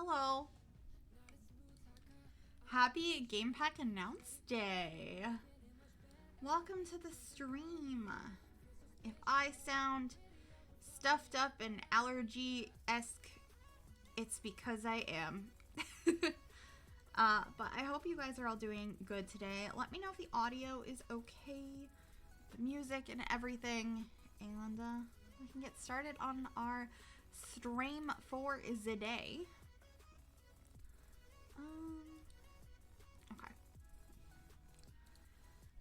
Hello. Happy Game Pack Announce Day. Welcome to the stream. If I sound stuffed up and allergy-esque, it's because I am. But I hope you guys are all doing good today. Let me know if the audio is okay, the music and everything, and we can get started on our stream for the day. Okay.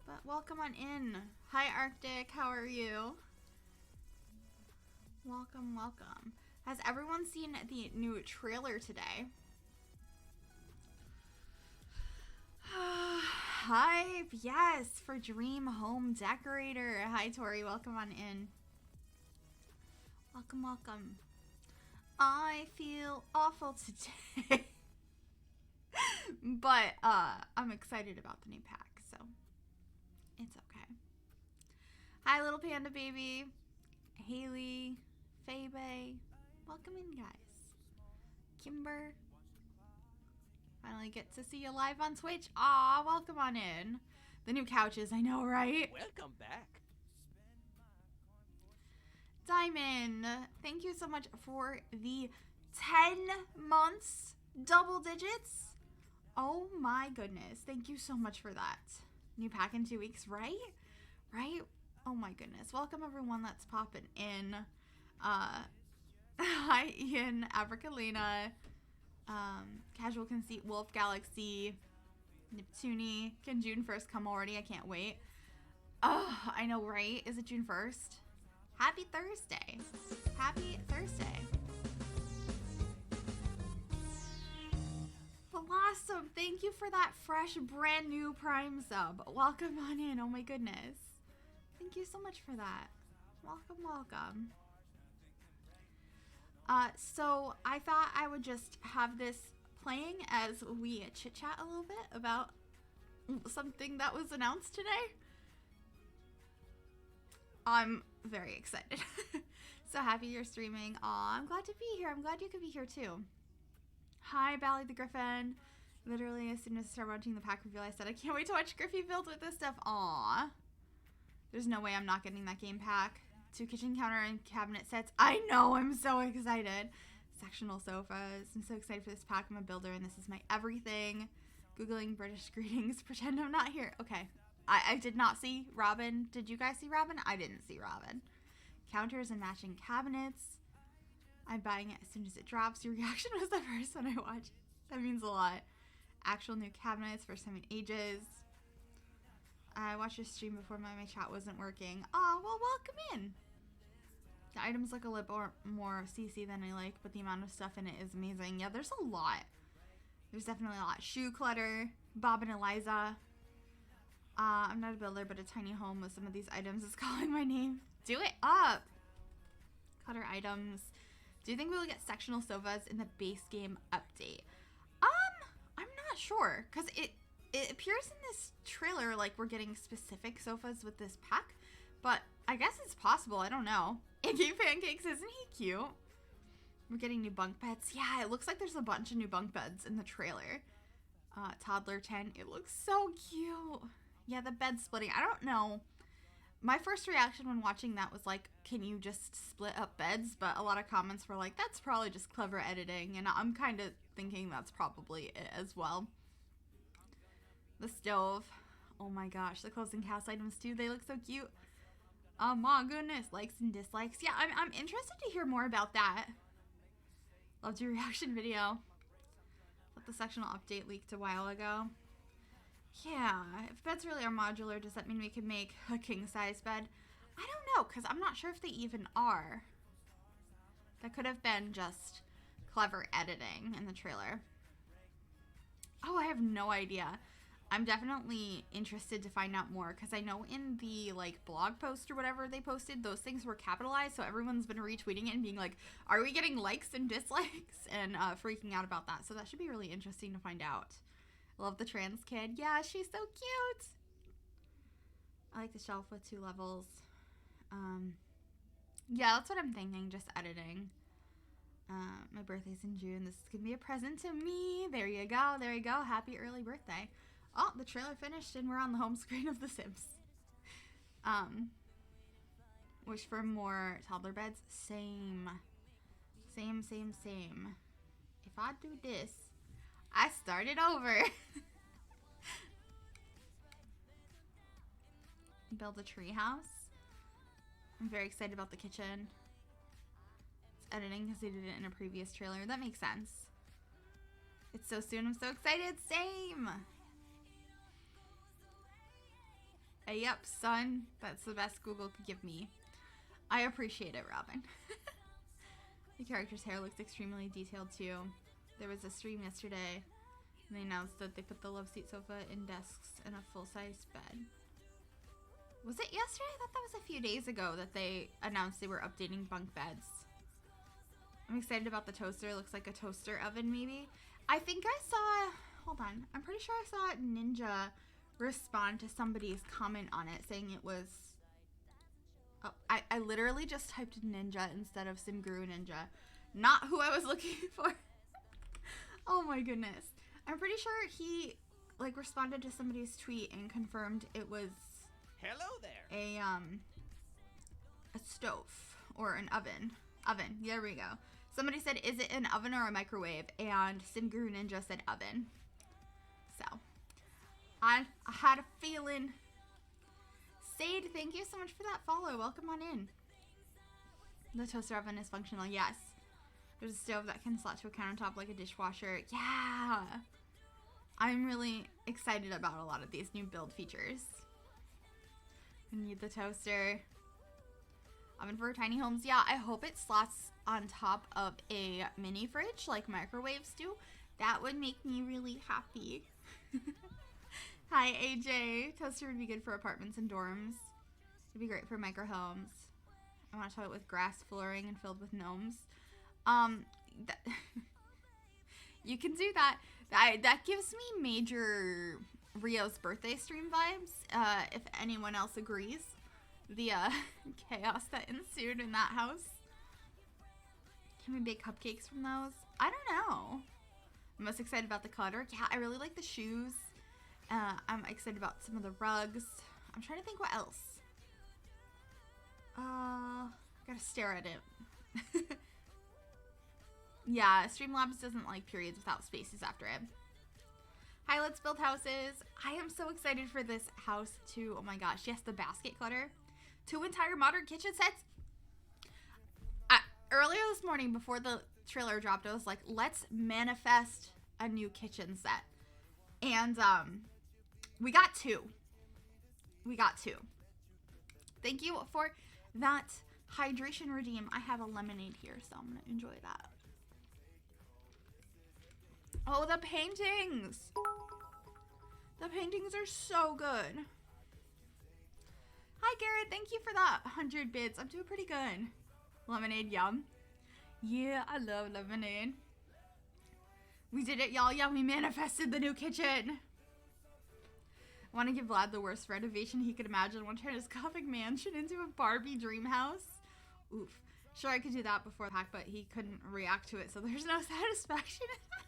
But welcome on in. Hi Arctic, how are you? Welcome, welcome. Has everyone seen the new trailer today? Hype, yes, for Dream Home Decorator. Hi Tori, welcome on in. Welcome, welcome. I feel awful today. But I'm excited about the new pack, so it's okay. Hi little panda baby. Haley, Faye, welcome in guys. Kimber, finally get to see you live on Twitch. Aw, welcome on in. The new couches, I know, right? Welcome back. Diamond, thank you so much for the 10 months, double digits. Oh my goodness, thank you so much for that. New pack in 2 weeks, right? Right? Oh my goodness. Welcome everyone that's popping in. Hi Ian, Abricalina, Casual Conceit, Wolf Galaxy, Neptune. Can June 1st come already? I can't wait. Oh, I know, right? Is it June 1st? Happy Thursday. Happy Thursday. Blossom, thank you for that fresh, brand new Prime sub. Welcome on in. Oh my goodness. Thank you so much for that. Welcome, welcome. So I thought I would just have this playing as we chit chat a little bit about something that was announced today. I'm very excited. So happy you're streaming. Aw, I'm glad to be here. I'm glad you could be here too. Hi, Bally the Griffin. Literally, as soon as I started watching the pack reveal, I said, I can't wait to watch Griffy build with this stuff. Aw. There's no way I'm not getting that game pack. 2 kitchen counter and cabinet sets. I know, I'm so excited. Sectional sofas. I'm so excited for this pack. I'm a builder and this is my everything. Googling British greetings. Pretend I'm not here. Okay. I did not see Robin. Did you guys see Robin? I didn't see Robin. Counters and matching cabinets. I'm buying it as soon as it drops. Your reaction was the first one I watched. That means a lot. Actual new cabinets, first time in ages. I watched your stream before my chat wasn't working. Aw, well, welcome in. The items look a little more CC than I like, but the amount of stuff in it is amazing. Yeah, there's a lot. There's definitely a lot. Shoe clutter, Bob and Eliza. I'm not a builder, but a tiny home with some of these items is calling my name. Do it up. Clutter items. Do you think we will get sectional sofas in the base game update? I'm not sure, because it appears in this trailer like we're getting specific sofas with this pack, but I guess it's possible. I don't know. Iggy Pancakes, isn't he cute? We're getting new bunk beds. Yeah, it looks like there's a bunch of new bunk beds in the trailer. Toddler 10. It looks so cute. Yeah, the bed splitting. I don't know. My first reaction when watching that was like, can you just split up beds? But a lot of comments were like, that's probably just clever editing. And I'm kind of thinking that's probably it as well. The stove. Oh my gosh, the closing house items too. They look so cute. Oh my goodness, likes and dislikes. Yeah, I'm interested to hear more about that. Loved your reaction video. But the sectional update leaked a while ago. Yeah, if beds really are modular, does that mean we can make a king-size bed? I don't know, because I'm not sure if they even are. That could have been just clever editing in the trailer. Oh, I have no idea. I'm definitely interested to find out more, because I know in the like blog post or whatever they posted, those things were capitalized, so everyone's been retweeting it and being like, are we getting likes and dislikes? And freaking out about that. So that should be really interesting to find out. Love the trans kid. Yeah, she's so cute. I like the shelf with 2 levels. Yeah, that's what I'm thinking, just editing. My birthday's in June. This is going to be a present to me. There you go. There you go. Happy early birthday. Oh, the trailer finished and we're on the home screen of The Sims. Wish for more toddler beds. Same. Same. If I do this, I start it over. Build a tree house. I'm very excited about the kitchen. It's editing because they did it in a previous trailer. That makes sense. It's so soon. I'm so excited. Same. Yep, son. That's the best Google could give me. I appreciate it, Robin. The character's hair looks extremely detailed too. There was a stream yesterday and they announced that they put the love seat sofa in desks and a full-size bed. Was it yesterday? I thought that was a few days ago that they announced they were updating bunk beds. I'm excited about the toaster. It looks like a toaster oven maybe. I think I saw, hold on, I'm pretty sure I saw Ninja respond to somebody's comment on it saying it was, oh, I literally just typed Ninja instead of Simguru Ninja. Not who I was looking for. Oh my goodness. I'm pretty sure he like responded to somebody's tweet and confirmed it was hello there. A stove or an oven. Oven. There we go. Somebody said, is it an oven or a microwave? And Simguru Ninja said oven. So, I had a feeling. Sade, thank you so much for that follow. Welcome on in. The toaster oven is functional. Yes. There's a stove that can slot to a countertop like a dishwasher. Yeah. I'm really excited about a lot of these new build features. We need the toaster. Oven for tiny homes. Yeah, I hope it slots on top of a mini fridge like microwaves do. That would make me really happy. Hi, AJ. Toaster would be good for apartments and dorms. It'd be great for micro homes. I want a toilet with grass flooring and filled with gnomes. You can do that. That gives me major Rio's birthday stream vibes, if anyone else agrees. The chaos that ensued in that house. Can we bake cupcakes from those? I don't know. I'm most excited about the clutter. Yeah, I really like the shoes. I'm excited about some of the rugs. I'm trying to think what else. Gotta stare at it. Yeah, Streamlabs doesn't like periods without spaces after it. Hi, let's build houses. I am so excited for this house too. Oh my gosh, yes, the basket clutter. 2 entire modern kitchen sets. Earlier this morning before the trailer dropped, I was like, let's manifest a new kitchen set. And we got 2. We got 2. Thank you for that hydration redeem. I have a lemonade here, so I'm going to enjoy that. Oh, the paintings. The paintings are so good. Hi, Garrett. Thank you for that 100 bits. I'm doing pretty good. Lemonade, yum. Yeah, I love lemonade. We did it, y'all. Yeah, we manifested the new kitchen. I want to give Vlad the worst renovation he could imagine. I want to turn his Gothic mansion into a Barbie dream house. Oof. Sure, I could do that before the pack, but he couldn't react to it, so there's no satisfaction in that.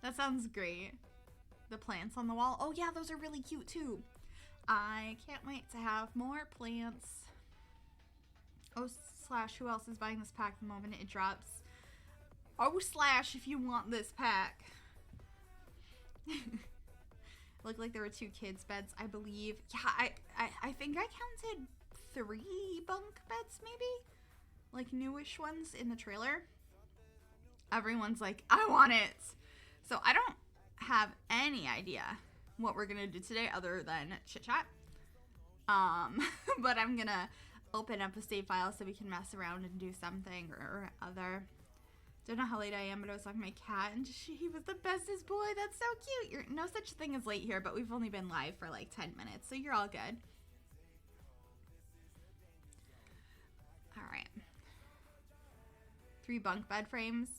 That sounds great. The plants on the wall. Oh, yeah, those are really cute, too. I can't wait to have more plants. Oh, slash, who else is buying this pack the moment it drops? Oh, slash, if you want this pack. Looked like there were 2 kids' beds, I believe. Yeah, I think I counted 3 bunk beds, maybe? Like, newish ones in the trailer. Everyone's like, I want it. So I don't have any idea what we're going to do today other than chit-chat. But I'm going to open up a save file so we can mess around and do something or other. Don't know how late I am, but I was talking to my cat and he was the bestest boy. That's so cute. You're no such thing as late here, but we've only been live for like 10 minutes, so you're all good. All right. 3 bunk bed frames.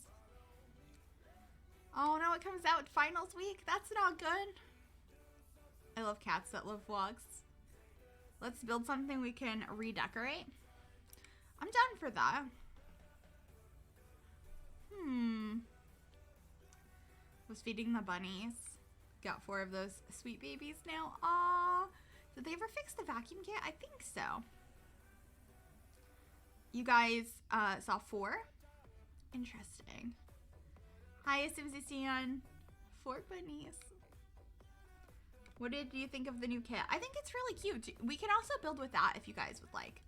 Oh no, it comes out finals week. That's not good. I love cats that love vlogs. Let's build something we can redecorate. I'm down for that. Was feeding the bunnies. Got 4 of those sweet babies now. Aww. Did they ever fix the vacuum kit? I think so. You guys saw 4? Interesting. Hi, Simsisian. 4 bunnies. What did you think of the new kit? I think it's really cute. We can also build with that if you guys would like.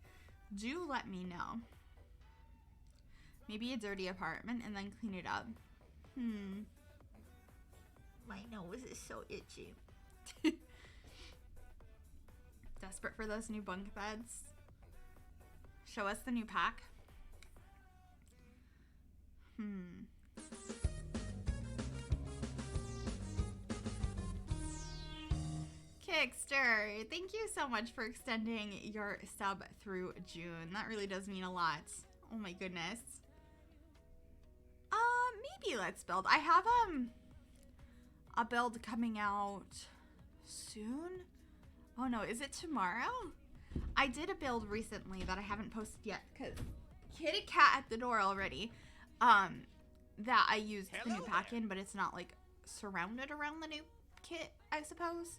Do let me know. Maybe a dirty apartment and then clean it up. My nose is so itchy. Desperate for those new bunk beds. Show us the new pack. Kickster, thank you so much for extending your sub through June. That really does mean a lot. Oh my goodness. Maybe let's build. I have a build coming out soon. Oh no, is it tomorrow? I did a build recently that I haven't posted yet because kitty cat at the door already. That I used the new pack in, but it's not like surrounded around the new kit, I suppose.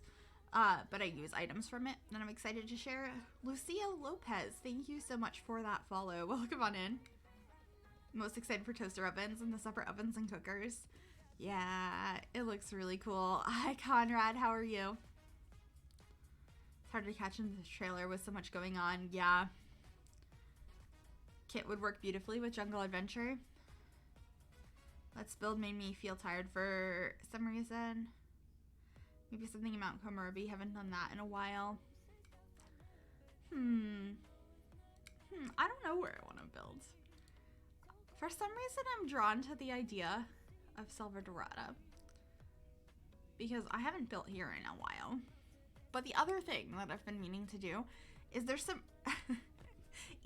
But I use items from it, and I'm excited to share. Lucia Lopez, thank you so much for that follow. Welcome on in. Most excited for toaster ovens and the separate ovens and cookers. Yeah, it looks really cool. Hi, Conrad. How are you? It's hard to catch in the trailer with so much going on. Yeah. Kit would work beautifully with Jungle Adventure. Let's Build made me feel tired for some reason. Maybe something in Mount Komorebi. Haven't done that in a while. I don't know where I want to build. For some reason, I'm drawn to the idea of Selva Dorada because I haven't built here in a while. But the other thing that I've been meaning to do is there's some...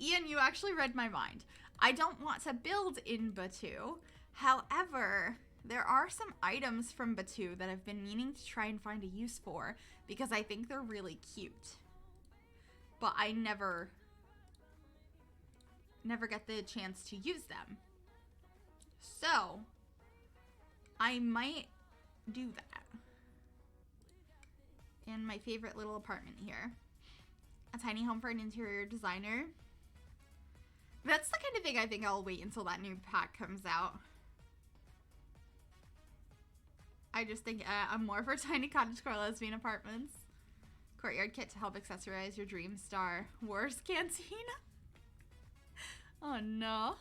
Ian, you actually read my mind. I don't want to build in BATUU. However, there are some items from BATUU that I've been meaning to try and find a use for because I think they're really cute. But I never get the chance to use them. So, I might do that. In my favorite little apartment here. A tiny home for an interior designer. That's the kind of thing I think I'll wait until that new pack comes out. I just think I'm more for tiny cottagecore lesbian apartments. Courtyard kit to help accessorize your dream star. Wars cantina? Oh no.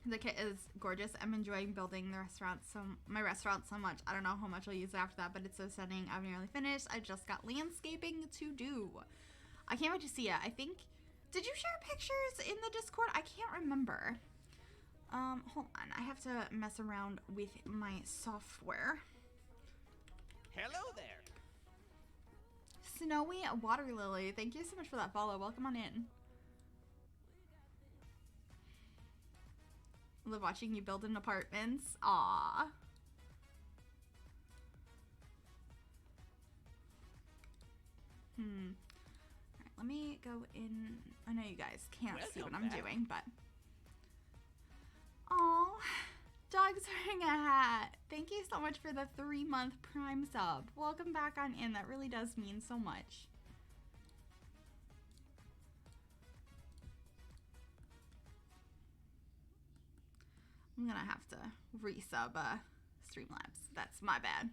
The kit is gorgeous. I'm enjoying building the restaurant my restaurant so much. I don't know how much I'll use it after that, but it's so stunning. I'm nearly finished. I just got landscaping to do. I can't wait to see it. I think, did you share pictures in the Discord? I can't remember. Hold on. I have to mess around with my software. Hello there. Snowy Water Lily, thank you so much for that follow. Welcome on in. Love watching you build in apartments. Aww. Alright, let me go in. I know you guys can't see what I'm doing, but... Aww. Dog's wearing a hat. Thank you so much for the 3-month Prime sub. Welcome back on in. That really does mean so much. I'm gonna have to resub Streamlabs. That's my bad.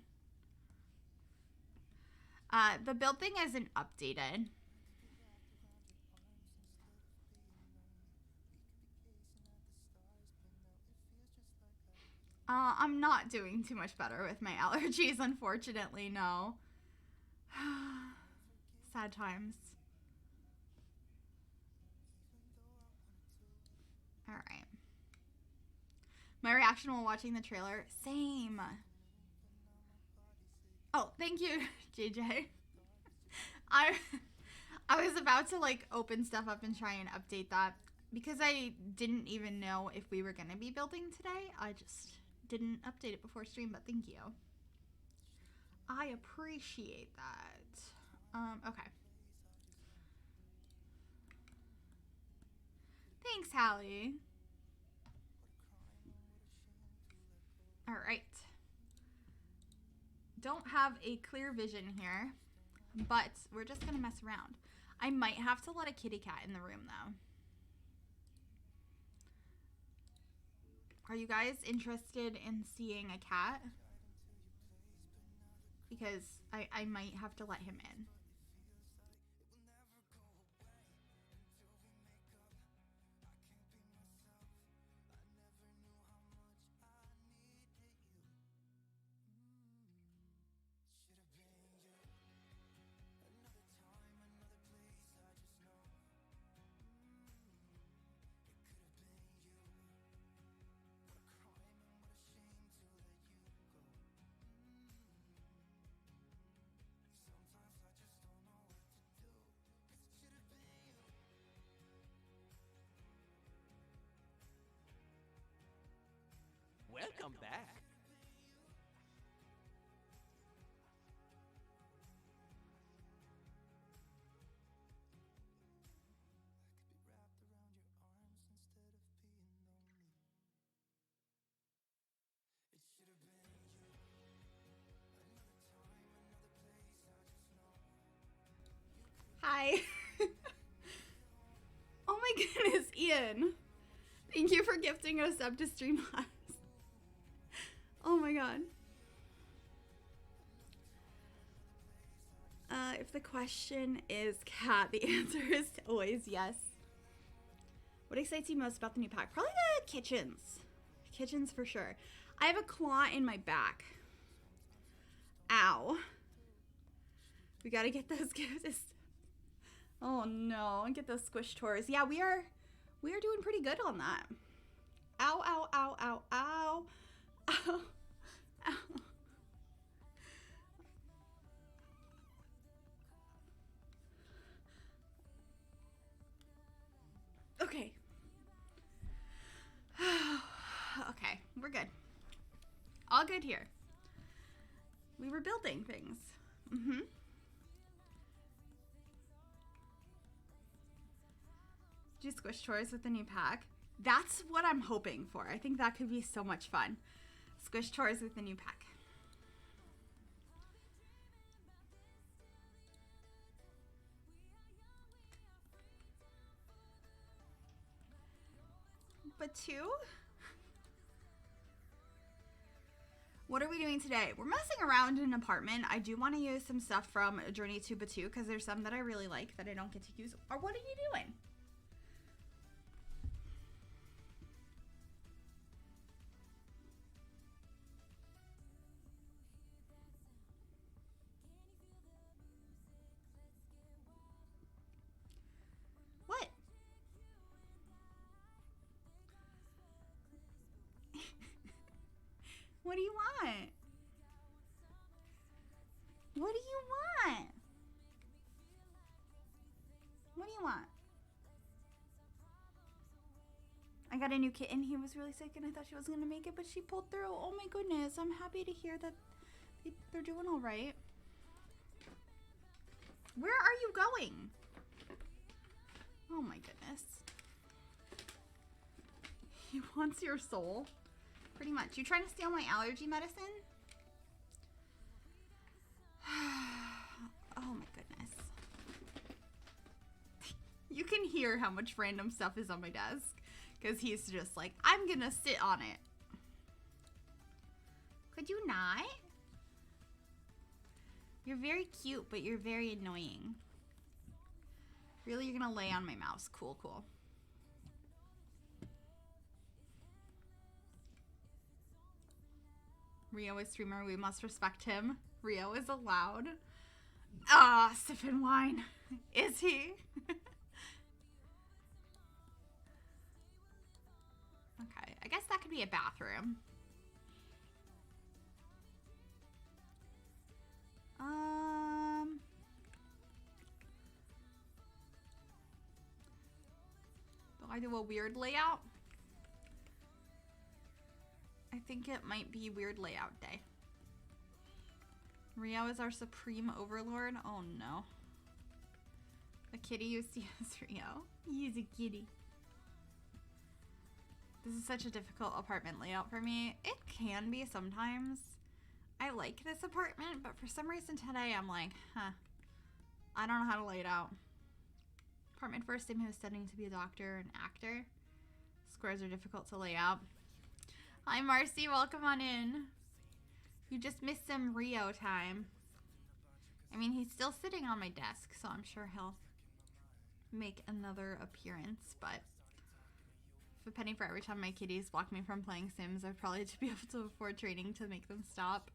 The build thing isn't updated. I'm not doing too much better with my allergies, unfortunately, no. Sad times. Alright. My reaction while watching the trailer, same. Oh, thank you, JJ. I was about to like open stuff up and try and update that because I didn't even know if we were gonna be building today. I just didn't update it before stream, but thank you. I appreciate that. Okay. Thanks, Hallie. All right. Don't have a clear vision here, but we're just gonna mess around. I might have to let a kitty cat in the room though. Are you guys interested in seeing a cat? Because I might have to let him in. Welcome back. Hi. Oh my goodness, Ian. Thank you for gifting us up to Streamlabs. Oh my god. If the question is cat, the answer is always yes. What excites you most about the new pack? Probably the kitchens. Kitchens for sure. I have a claw in my back. Ow. We gotta get those gifts. Oh no, and get those squish tours. Yeah, we are doing pretty good on that. Ow, ow, ow, ow, ow. Ow. Ow. Okay. Okay, we're good. All good here. We were building things. Mm-hmm. Do squish toys with the new pack. That's what I'm hoping for. I think that could be so much fun. Squish toys with the new pack. BATUU? What are we doing today? We're messing around in an apartment. I do want to use some stuff from A Journey to BATUU because there's some that I really like that I don't get to use. Or what are you doing? What? What do you want? What do you want? What do you want? I got a new kitten. He was really sick and I thought she wasn't going to make it, but she pulled through. Oh my goodness. I'm happy to hear that they're doing all right. Where are you going? Oh my goodness. He wants your soul. Pretty much. You trying to steal my allergy medicine? Oh my goodness. You can hear how much random stuff is on my desk. Because he's just like, I'm gonna sit on it. Could you not? You're very cute, but you're very annoying. Really, you're gonna lay on my mouse. Cool, cool. Rio is streamer. We must respect him. Rio is allowed. Ah, sipping wine. Is he? Okay, I guess that could be a bathroom. Do I do a weird layout? I think it might be weird layout day. Rio is our supreme overlord. Oh no. A kitty you see as Rio. He's a kitty. This is such a difficult apartment layout for me. It can be sometimes. I like this apartment, but for some reason today I'm like, I don't know how to lay it out. Apartment first him who is studying to be a doctor and actor. Squares are difficult to lay out. Hi Marcy, welcome on in. You just missed some Rio time. I mean, he's still sitting on my desk, so I'm sure he'll make another appearance, but if a penny for every time my kitties block me from playing Sims, I'd probably to be able to afford training to make them stop.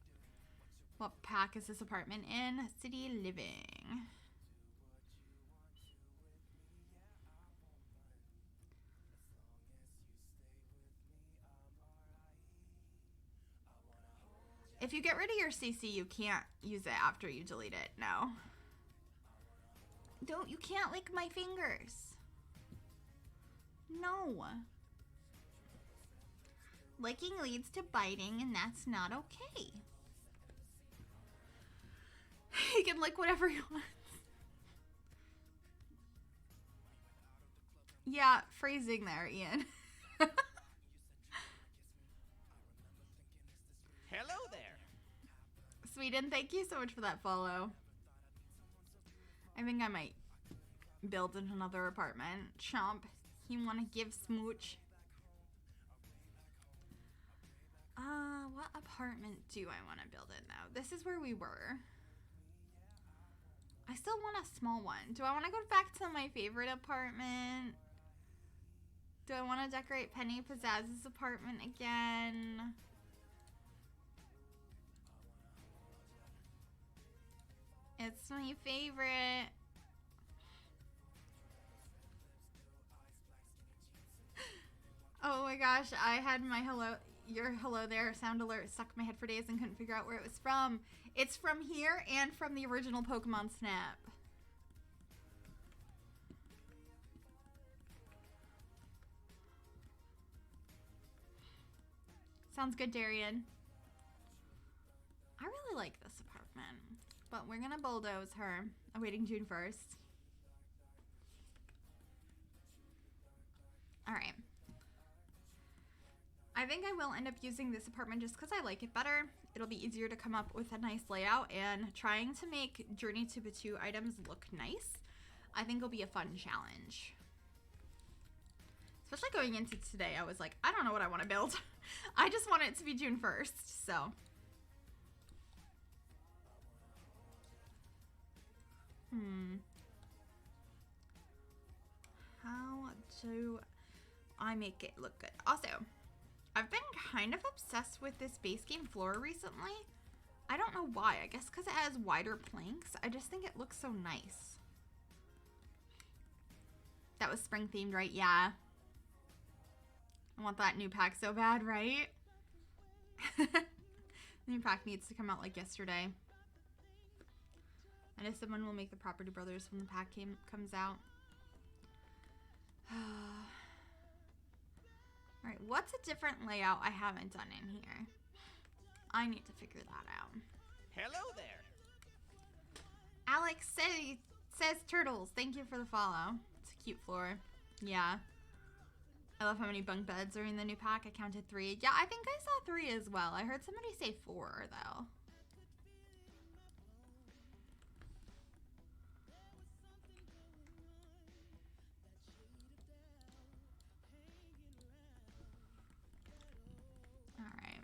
What pack is this apartment in? City Living. If you get rid of your CC, you can't use it after you delete it. No. You can't lick my fingers. No. Licking leads to biting, and that's not okay. He can lick whatever he wants. Yeah, phrasing there, Ian. Hello there. Sweden, thank you so much for that follow. I think I might build in another apartment. Chomp, you want to give smooch? What apartment do I want to build in though? This is where we were. I still want a small one. Do I want to go back to my favorite apartment? Do I want to decorate Penny Pizzazz's apartment again? It's my favorite. Oh my gosh, I had my your hello there sound alert stuck in my head for days and couldn't figure out where it was from. It's from here and from the original Pokemon Snap. Sounds good, Darian. I really like this apartment, but we're gonna bulldoze her, awaiting June 1st. All right. I think I will end up using this apartment just because I like it better. It'll be easier to come up with a nice layout, and trying to make Journey to BATUU items look nice, I think will be a fun challenge. Especially going into today, I was like, I don't know what I want to build. I just want it to be June 1st, so. How do I make it look good? Also, I've been kind of obsessed with this base game floor recently. I don't know why. I guess because it has wider planks. I just think it looks so nice. That was spring themed, right? Yeah. I want that new pack so bad, right? New pack needs to come out like yesterday. And if someone will make the Property Brothers when the pack comes out. Alright, what's a different layout I haven't done in here? I need to figure that out. Hello there. Alex says turtles. Thank you for the follow. It's a cute floor. Yeah. I love how many bunk beds are in the new pack. I counted 3. Yeah, I think I saw 3 as well. I heard somebody say 4 though. Alright.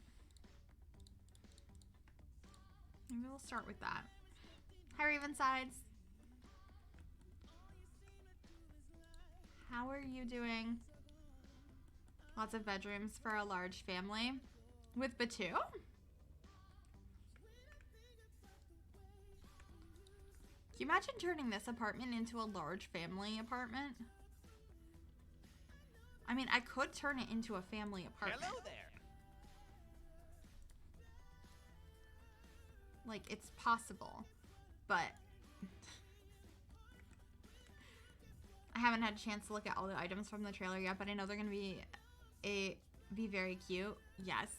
Maybe we'll start with that. Hi, Ravensides. How are you doing? Lots of bedrooms for a large family. With BATUU? Can you imagine turning this apartment into a large family apartment? I mean, I could turn it into a family apartment. Hello there. Like, it's possible, but I haven't had a chance to look at all the items from the trailer yet, but I know they're gonna be very cute. Yes.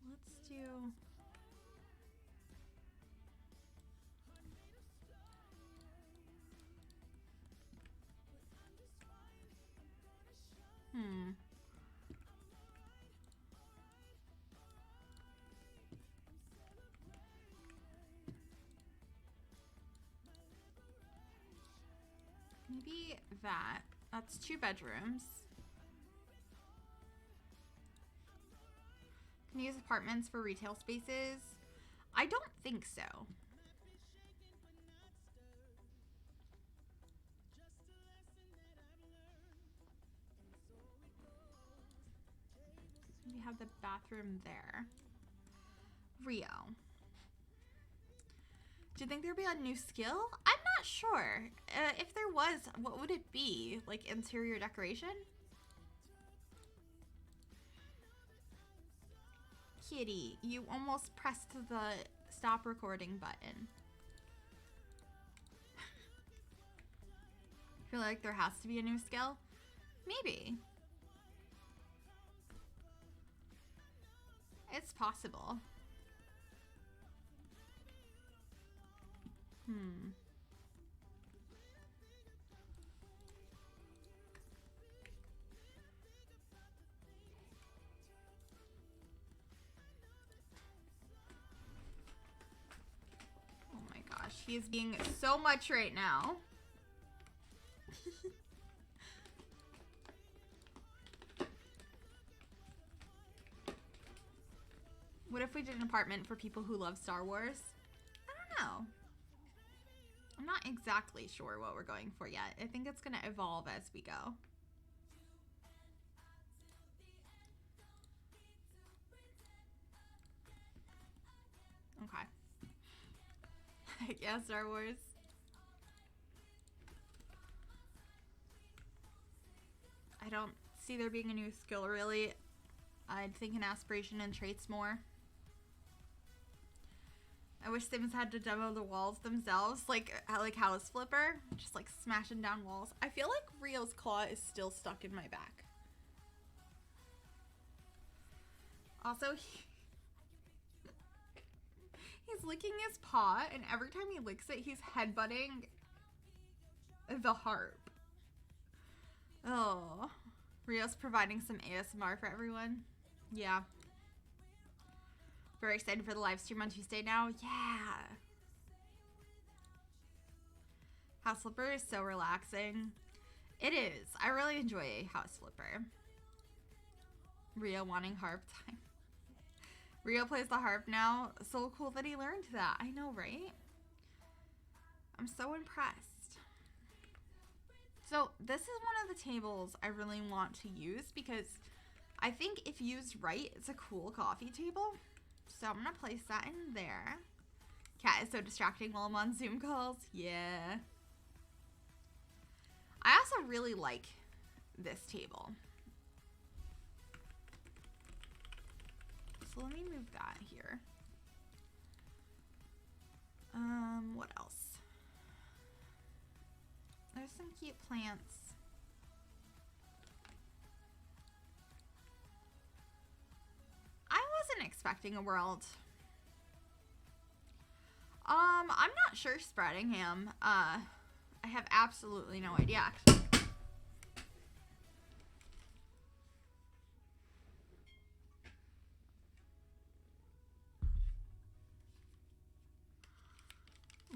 Let's do. Maybe that. That's 2 bedrooms. Can you use apartments for retail spaces? I don't think so. We have the bathroom there. Rio. Do you think there'd be a new skill? I'm not sure. If there was, what would it be? Like interior decoration? Kitty, you almost pressed the stop recording button. I feel like there has to be a new skill. Maybe. It's possible. Oh my gosh, he is being so much right now. What if we did an apartment for people who love Star Wars? I don't know. I'm not exactly sure what we're going for yet. I think it's going to evolve as we go. Okay. Yeah, Star Wars. I don't see there being a new skill, really. I'd think an aspiration and traits more. I wish Sims had to demo the walls themselves, like House Flipper, just like smashing down walls. I feel like Rio's claw is still stuck in my back. Also, he's licking his paw, and every time he licks it, he's headbutting the harp. Oh, Rio's providing some ASMR for everyone. Yeah. Very excited for the live stream on Tuesday now. Yeah. House Flipper is so relaxing. It is. I really enjoy House Flipper. Rio wanting harp time. Rio plays the harp now. So cool that he learned that. I know, right? I'm so impressed. So this is one of the tables I really want to use because I think if used right, it's a cool coffee table. So I'm gonna place that in there. Cat is so distracting while I'm on Zoom calls. Yeah. I also really like this table. So let me move that here. What else? There's some cute plants. I wasn't expecting a world. I'm not sure, Spreadingham. I have absolutely no idea.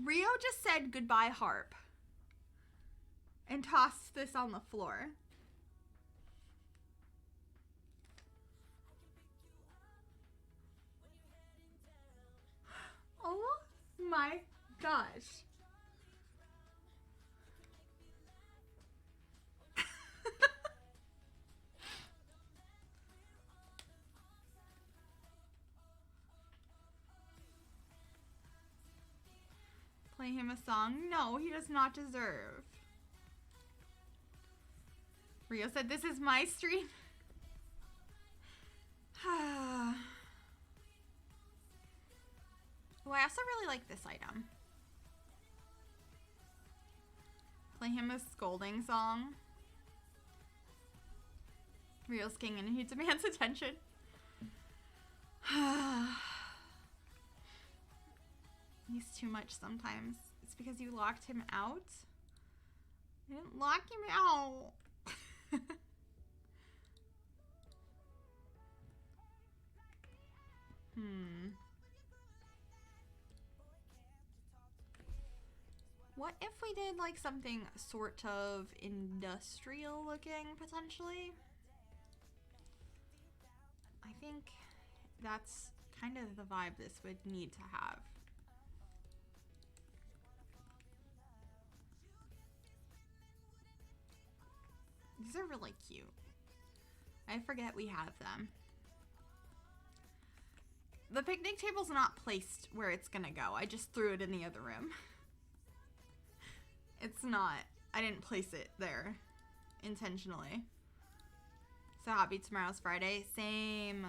Rio just said goodbye harp and tossed this on the floor. Oh my gosh. Play him a song? No, he does not deserve. Rio said, this is my stream. Oh, I also really like this item. Play him a scolding song. Rio's king and he demands attention. He's too much sometimes. It's because you locked him out. I didn't lock him out. What if we did like something sort of industrial looking potentially? I think that's kind of the vibe this would need to have. These are really cute. I forget we have them. The picnic table's not placed where it's gonna go. I just threw it in the other room. It's not. I didn't place it there intentionally. So happy tomorrow's Friday. Same.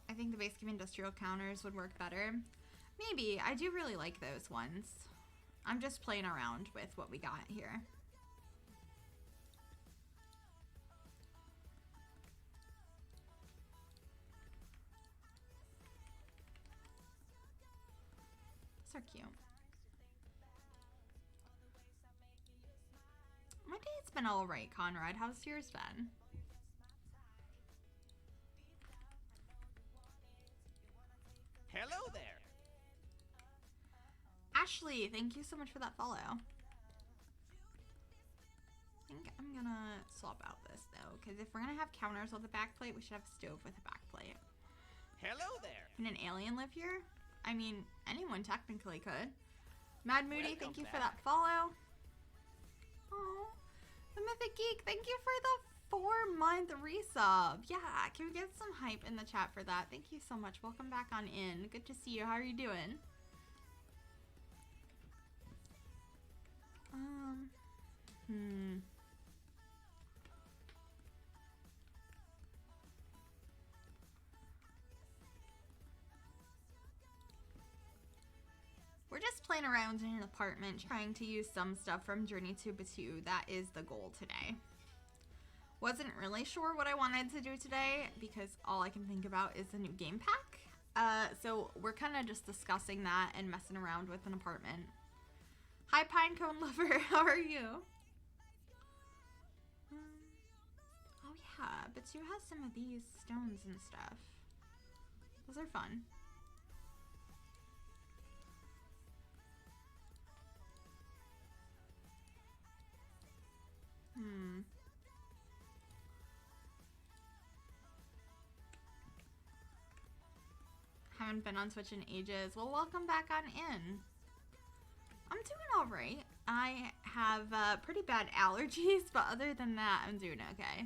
I think the base game industrial counters would work better. Maybe. I do really like those ones. I'm just playing around with what we got here. Those are cute. My day's been alright, Conrad. How's yours been? Hello there. Ashley, thank you so much for that follow. I think I'm gonna swap out this though, because if we're gonna have counters with a backplate, we should have a stove with a backplate. Hello there. Can an alien live here? I mean, anyone technically could. Mad Moody, thank you for that follow. Oh, the Mythic Geek, thank you for the 4-month resub. Yeah, can we get some hype in the chat for that? Thank you so much. Welcome back on in. Good to see you. How are you doing? We're just playing around in an apartment, trying to use some stuff from Journey to BATUU. That is the goal today. Wasn't really sure what I wanted to do today because all I can think about is the new game pack. So we're kind of just discussing that and messing around with an apartment. Hi, Pinecone Lover. How are you? Oh yeah, BATUU has some of these stones and stuff. Those are fun. Haven't been on Twitch in ages. Well, welcome back on in. I'm doing all right. I have pretty bad allergies, but other than that, I'm doing okay.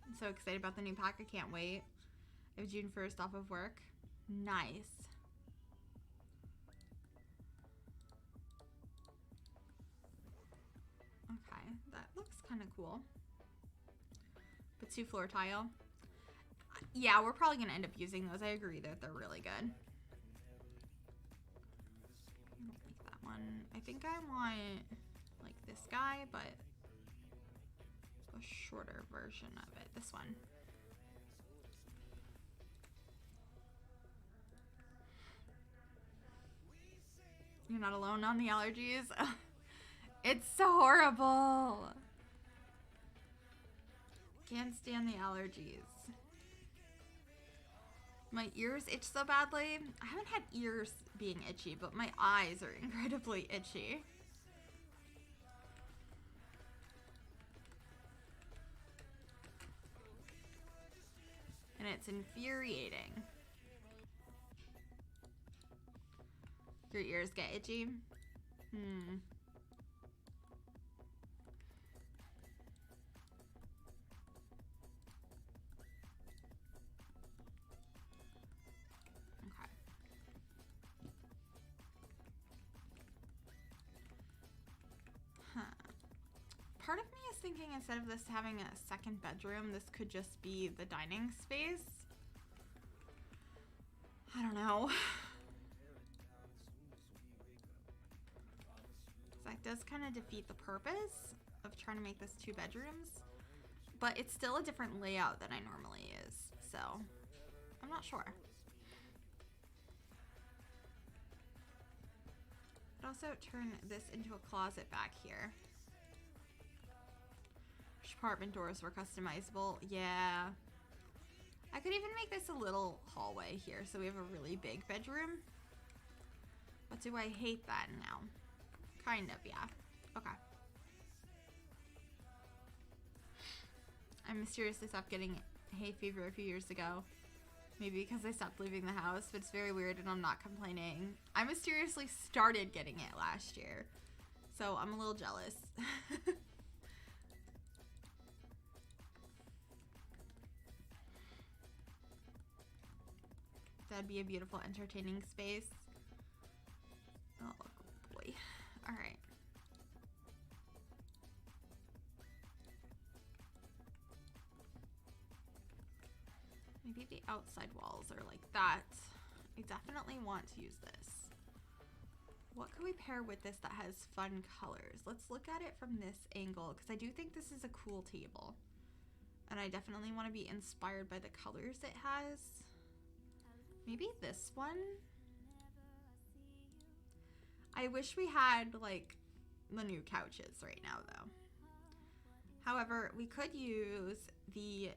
I'm so excited about the new pack. I can't wait. I have June 1st off of work. Nice. Okay, that looks kind of cool. BATUU floor tile. Yeah, we're probably going to end up using those. I agree that they're really good. I don't like that one. I think I want like this guy, but a shorter version of it. This one. You're not alone on the allergies. It's so horrible. Can't stand the allergies. My ears itch so badly. I haven't had ears being itchy, but my eyes are incredibly itchy. And it's infuriating. Your ears get itchy? Part of me is thinking instead of this having a second bedroom, this could just be the dining space. I don't know. That does kind of defeat the purpose of trying to make this 2 bedrooms, but it's still a different layout than I normally is, so I'm not sure. I'd also turn this into a closet back here. Should apartment doors were customizable. Yeah. I could even make this a little hallway here so we have a really big bedroom. But do I hate that now? Kind of, yeah. Okay. I mysteriously stopped getting hay fever a few years ago. Maybe because I stopped leaving the house, but it's very weird and I'm not complaining. I mysteriously started getting it last year, so I'm a little jealous. That'd be a beautiful, entertaining space. Oh boy. All right. Maybe the outside walls are like that. I definitely want to use this. What can we pair with this that has fun colors? Let's look at it from this angle because I do think this is a cool table. And I definitely want to be inspired by the colors it has. Maybe this one? I wish we had like the new couches right now though. However, we could use the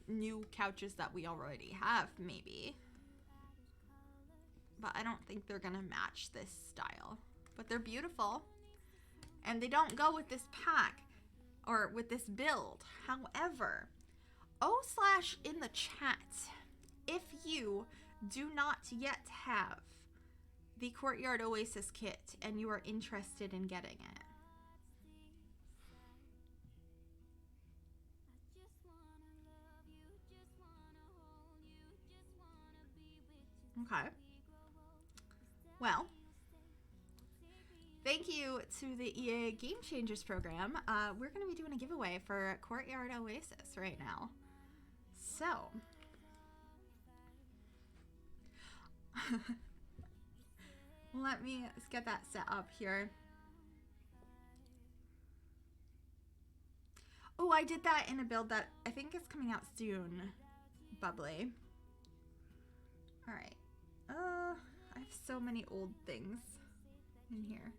new couches that we already have maybe. But I don't think they're gonna match this style. But they're beautiful. And they don't go with this pack or with this build. However, in the chat, if you do not yet have the Courtyard Oasis kit and you are interested in getting it. Okay. Well, thank you to the EA Game Changers program. We're going to be doing a giveaway for Courtyard Oasis right now. So, let me get that set up here. Oh, I did that in a build that I think is coming out soon. Bubbly. All right. I have so many old things in here.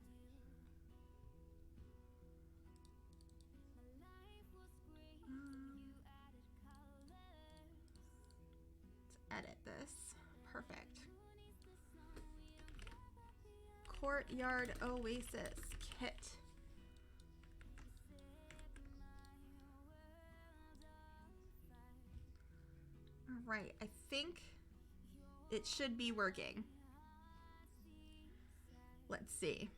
Let's edit this. Perfect. Courtyard Oasis kit. All right, I think it should be working. Let's see.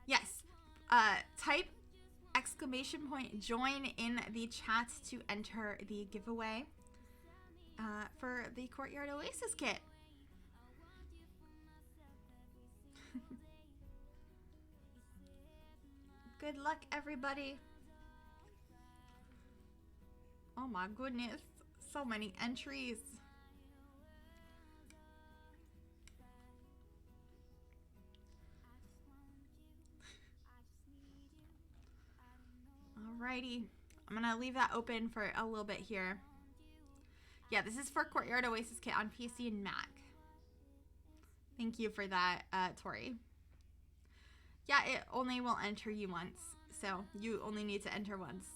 Yes. Type ! join in the chat to enter the giveaway for the Courtyard Oasis kit. Good luck, everybody. Oh my goodness. So many entries. Alrighty, I'm gonna leave that open for a little bit here. Yeah, this is for Courtyard Oasis kit on PC and Mac. Thank you for that, Tori. Yeah, it only will enter you once, so you only need to enter once.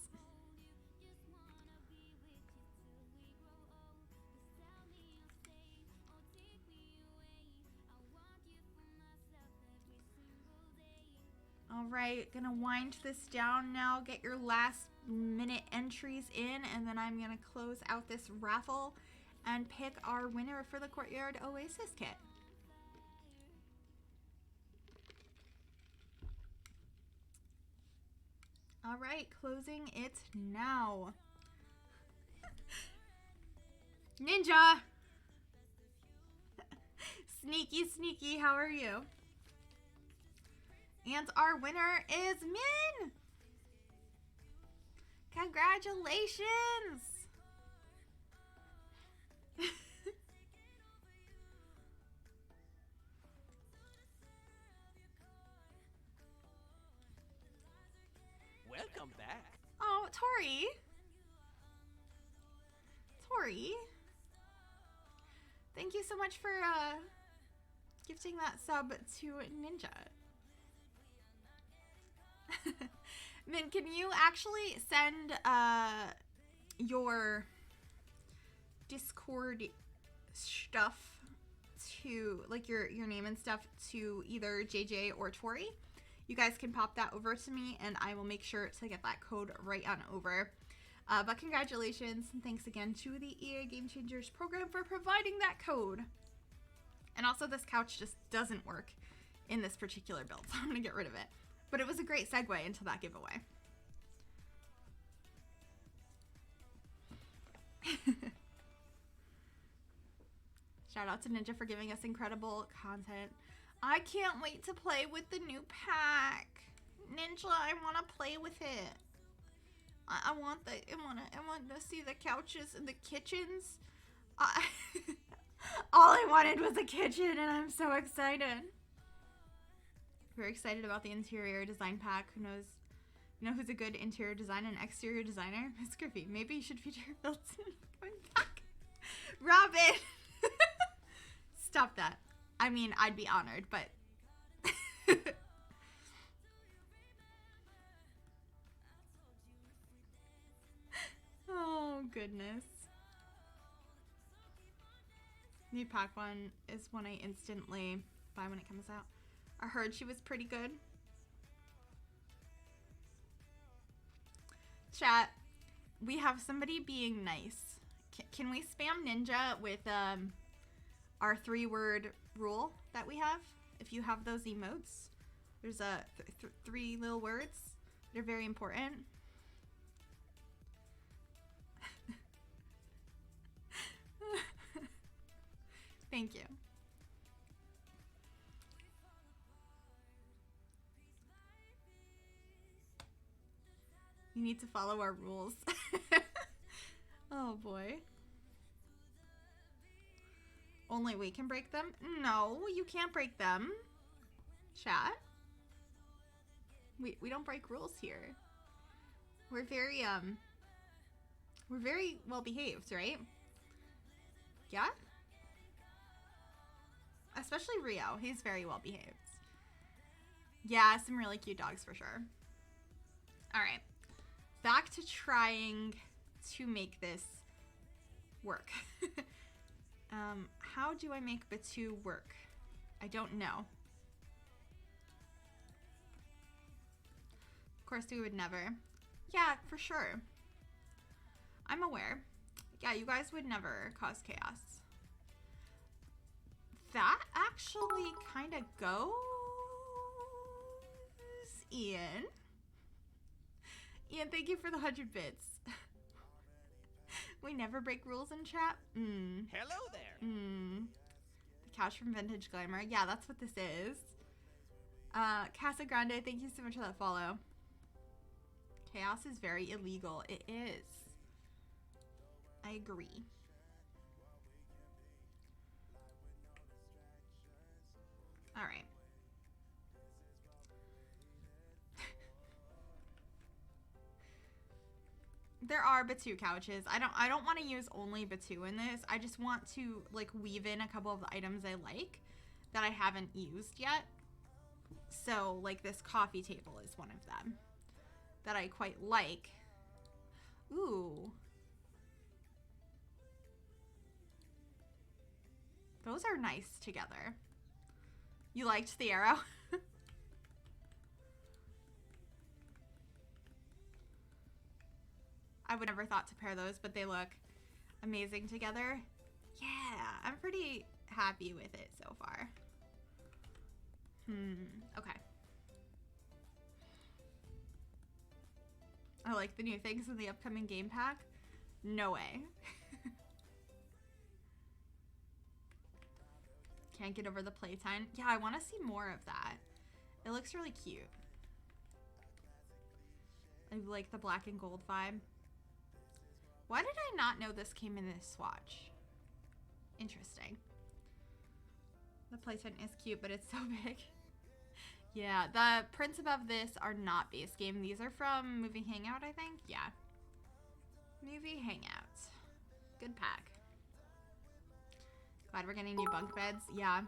All right, gonna wind this down now. Get your last minute entries in, and then I'm gonna close out this raffle and pick our winner for the Courtyard Oasis kit. All right, closing it now. Ninja! Sneaky, sneaky, how are you? And our winner is Min! Congratulations! Welcome back. Oh, Tori. Tori. Thank you so much for gifting that sub to Ninja. Min, can you actually send your Discord stuff to, like, your name and stuff to either JJ or Tori? You guys can pop that over to me, and I will make sure to get that code right on over. But congratulations, and thanks again to the EA Game Changers program for providing that code. And also, this couch just doesn't work in this particular build, so I'm going to get rid of it. But it was a great segue into that giveaway. Shout out to Ninja for giving us incredible content. I can't wait to play with the new pack. Ninja, I want to play with it. I want to see the couches and the kitchens. All I wanted was a kitchen, and I'm so excited. Very excited about the interior design pack. Who knows? You know who's a good interior design and exterior designer? MoreGryphi. Maybe you should feature Hilton coming back. Robin! Stop that. I mean, I'd be honored, but... Oh, goodness. New pack one is one I instantly buy when it comes out. I heard she was pretty good. Chat, we have somebody being nice. Can we spam Ninja with our 3-word rule that we have? If you have those emotes, there's a 3 little words. They're very important. Thank you. You need to follow our rules. Oh boy. Only we can break them? No, you can't break them. Chat. We don't break rules here. We're very well behaved, right? Yeah? Especially Rio. He's very well behaved. Yeah, some really cute dogs for sure. Alright. Back to trying to make this work. How do I make BATUU work? I don't know. Of course we would never. Yeah, for sure. I'm aware. Yeah, you guys would never cause chaos. That actually kind of goes... Ian. Ian, thank you for the 100 bits. We never break rules in chat. Hello there. The couch from Vintage Glamour. Yeah, that's what this is. Casa Grande, thank you so much for that follow. Chaos is very illegal. It is. I agree. All right. There are BATUU couches. I don't want to use only BATUU in this. I just want to like weave in a couple of the items I like that I haven't used yet. So like this coffee table is one of them that I quite like. Ooh. Those are nice together. You liked the arrow? I would never thought to pair those, but they look amazing together. Yeah, I'm pretty happy with it so far. Okay. I like the new things in the upcoming game pack. No way. Can't get over the playtime. Yeah, I want to see more of that. It looks really cute. I like the black and gold vibe. Why did I not know this came in this swatch? Interesting. The playtent is cute, but it's so big. Yeah, the prints above this are not base game. These are from Movie Hangout, I think. Yeah. Movie Hangout. Good pack. Glad we're getting new bunk beds. Yeah.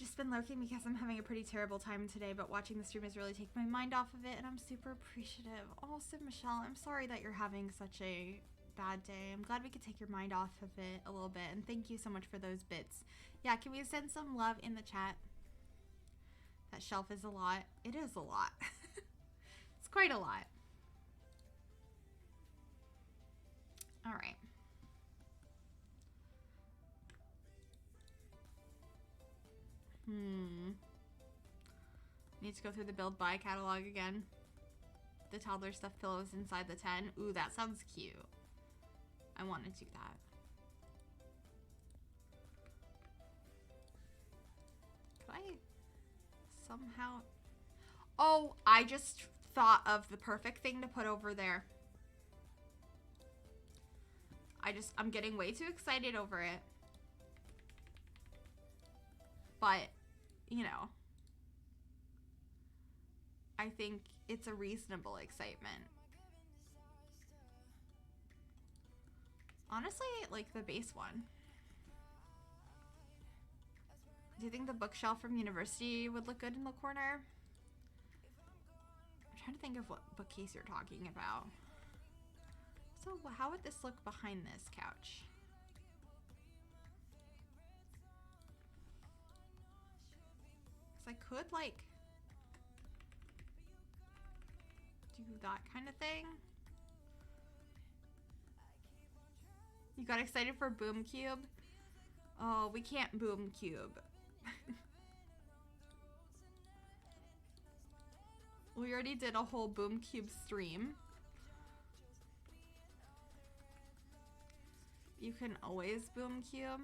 just been lurking because I'm having a pretty terrible time today, but watching the stream has really taken my mind off of it, and I'm super appreciative. Also, Michelle, I'm sorry that you're having such a bad day. I'm glad we could take your mind off of it a little bit, and thank you so much for those bits. Yeah, can we send some love in the chat? That shelf is a lot. It is a lot. It's quite a lot. All right. Need to go through the build buy catalog again. The toddler stuffed pillows inside the 10. Ooh, that sounds cute. I want to do that. Could I somehow... Oh, I just thought of the perfect thing to put over there. I'm getting way too excited over it. But, you know, I think it's a reasonable excitement. Honestly, like the base one. Do you think the bookshelf from university would look good in the corner? I'm trying to think of what bookcase you're talking about. So how would this look behind this couch? Because I could like do that kind of thing. You got excited for Boom Cube? Oh, we can't Boom Cube. We already did a whole Boom Cube stream. You can always Boom Cube.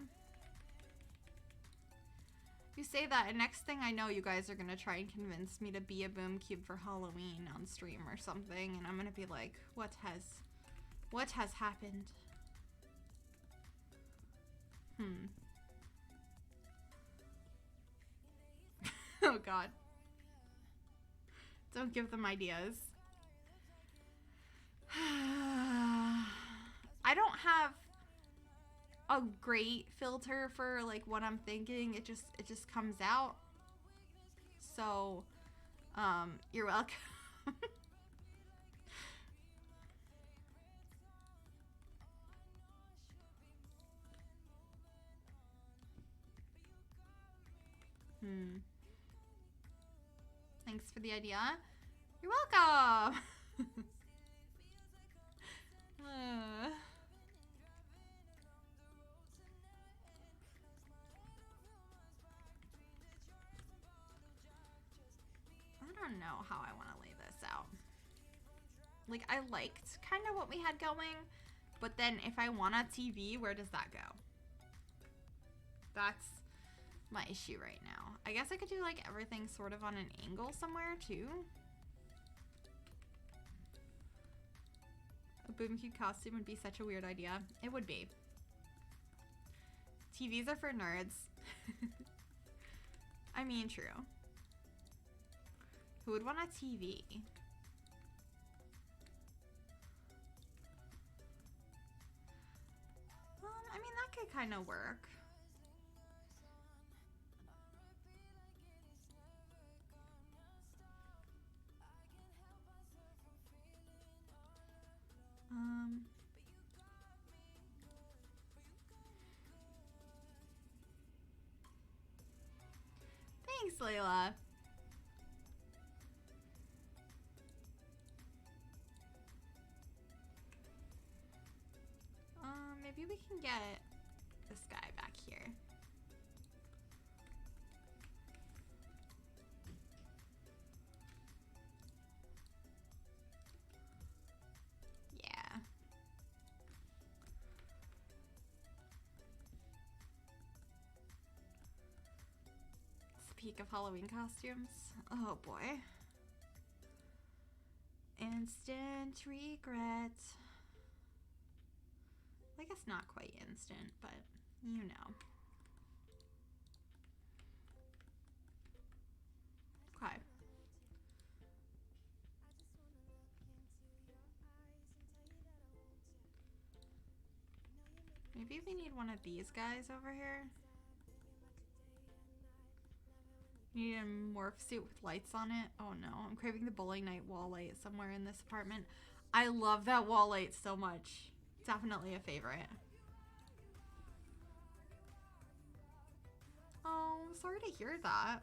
You say that, and next thing I know, you guys are gonna try and convince me to be a Boom Cube for Halloween on stream or something, and I'm gonna be like, what has happened? Oh god. Don't give them ideas. I don't have a great filter for like what I'm thinking. It just comes out. So, you're welcome. Thanks for the idea. You're welcome. I don't know how I want to lay this out. Like, I liked kind of what we had going, but then if I want a TV, where does that go? That's my issue right now. I guess I could do like everything sort of on an angle somewhere too. A Boom Cube costume would be such a weird idea. It would be. TVs are for nerds. I mean, true. Who would want a TV? I mean, that could kind of work. Thanks, Layla. Maybe we can get this guy back here. Yeah. It's the peak of Halloween costumes. Oh boy. Instant regret. I guess not quite instant, but you know. Okay. Maybe we need one of these guys over here. Need a morph suit with lights on it. Oh no, I'm craving the bowling night wall light somewhere in this apartment. I love that wall light so much. Definitely a favorite. Oh, sorry to hear that.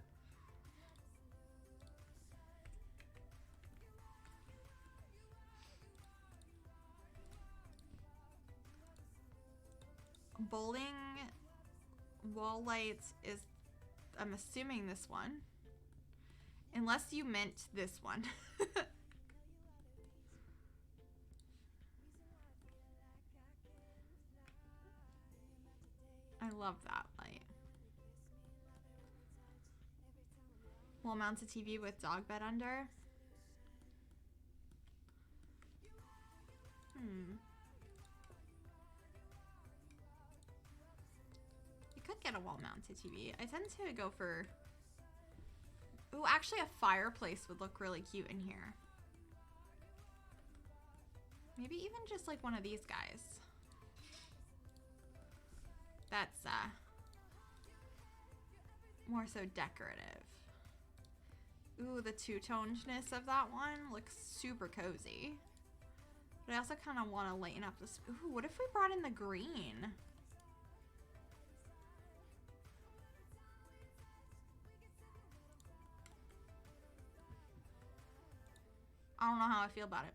Bowling wall lights is, I'm assuming this one. Unless you meant this one. I love that light. Wall mounted TV with dog bed under. You could get a wall mounted TV. I tend to go for... Ooh, actually a fireplace would look really cute in here. Maybe even just like one of these guys. That's more so decorative. Ooh, the two-tonedness of that one looks super cozy. But I also kind of want to lighten up this. Ooh, what if we brought in the green? I don't know how I feel about it.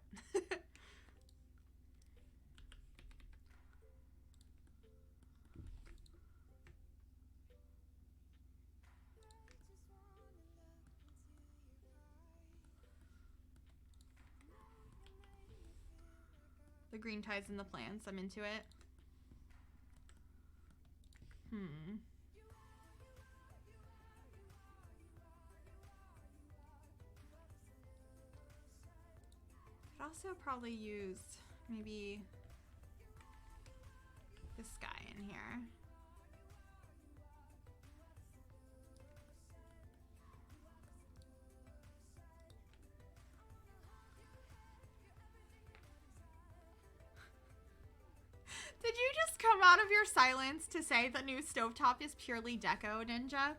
The green ties in the plants. I'm into it. Could also probably use maybe this guy in here. Did you just come out of your silence to say the new stovetop is purely deco, Ninja?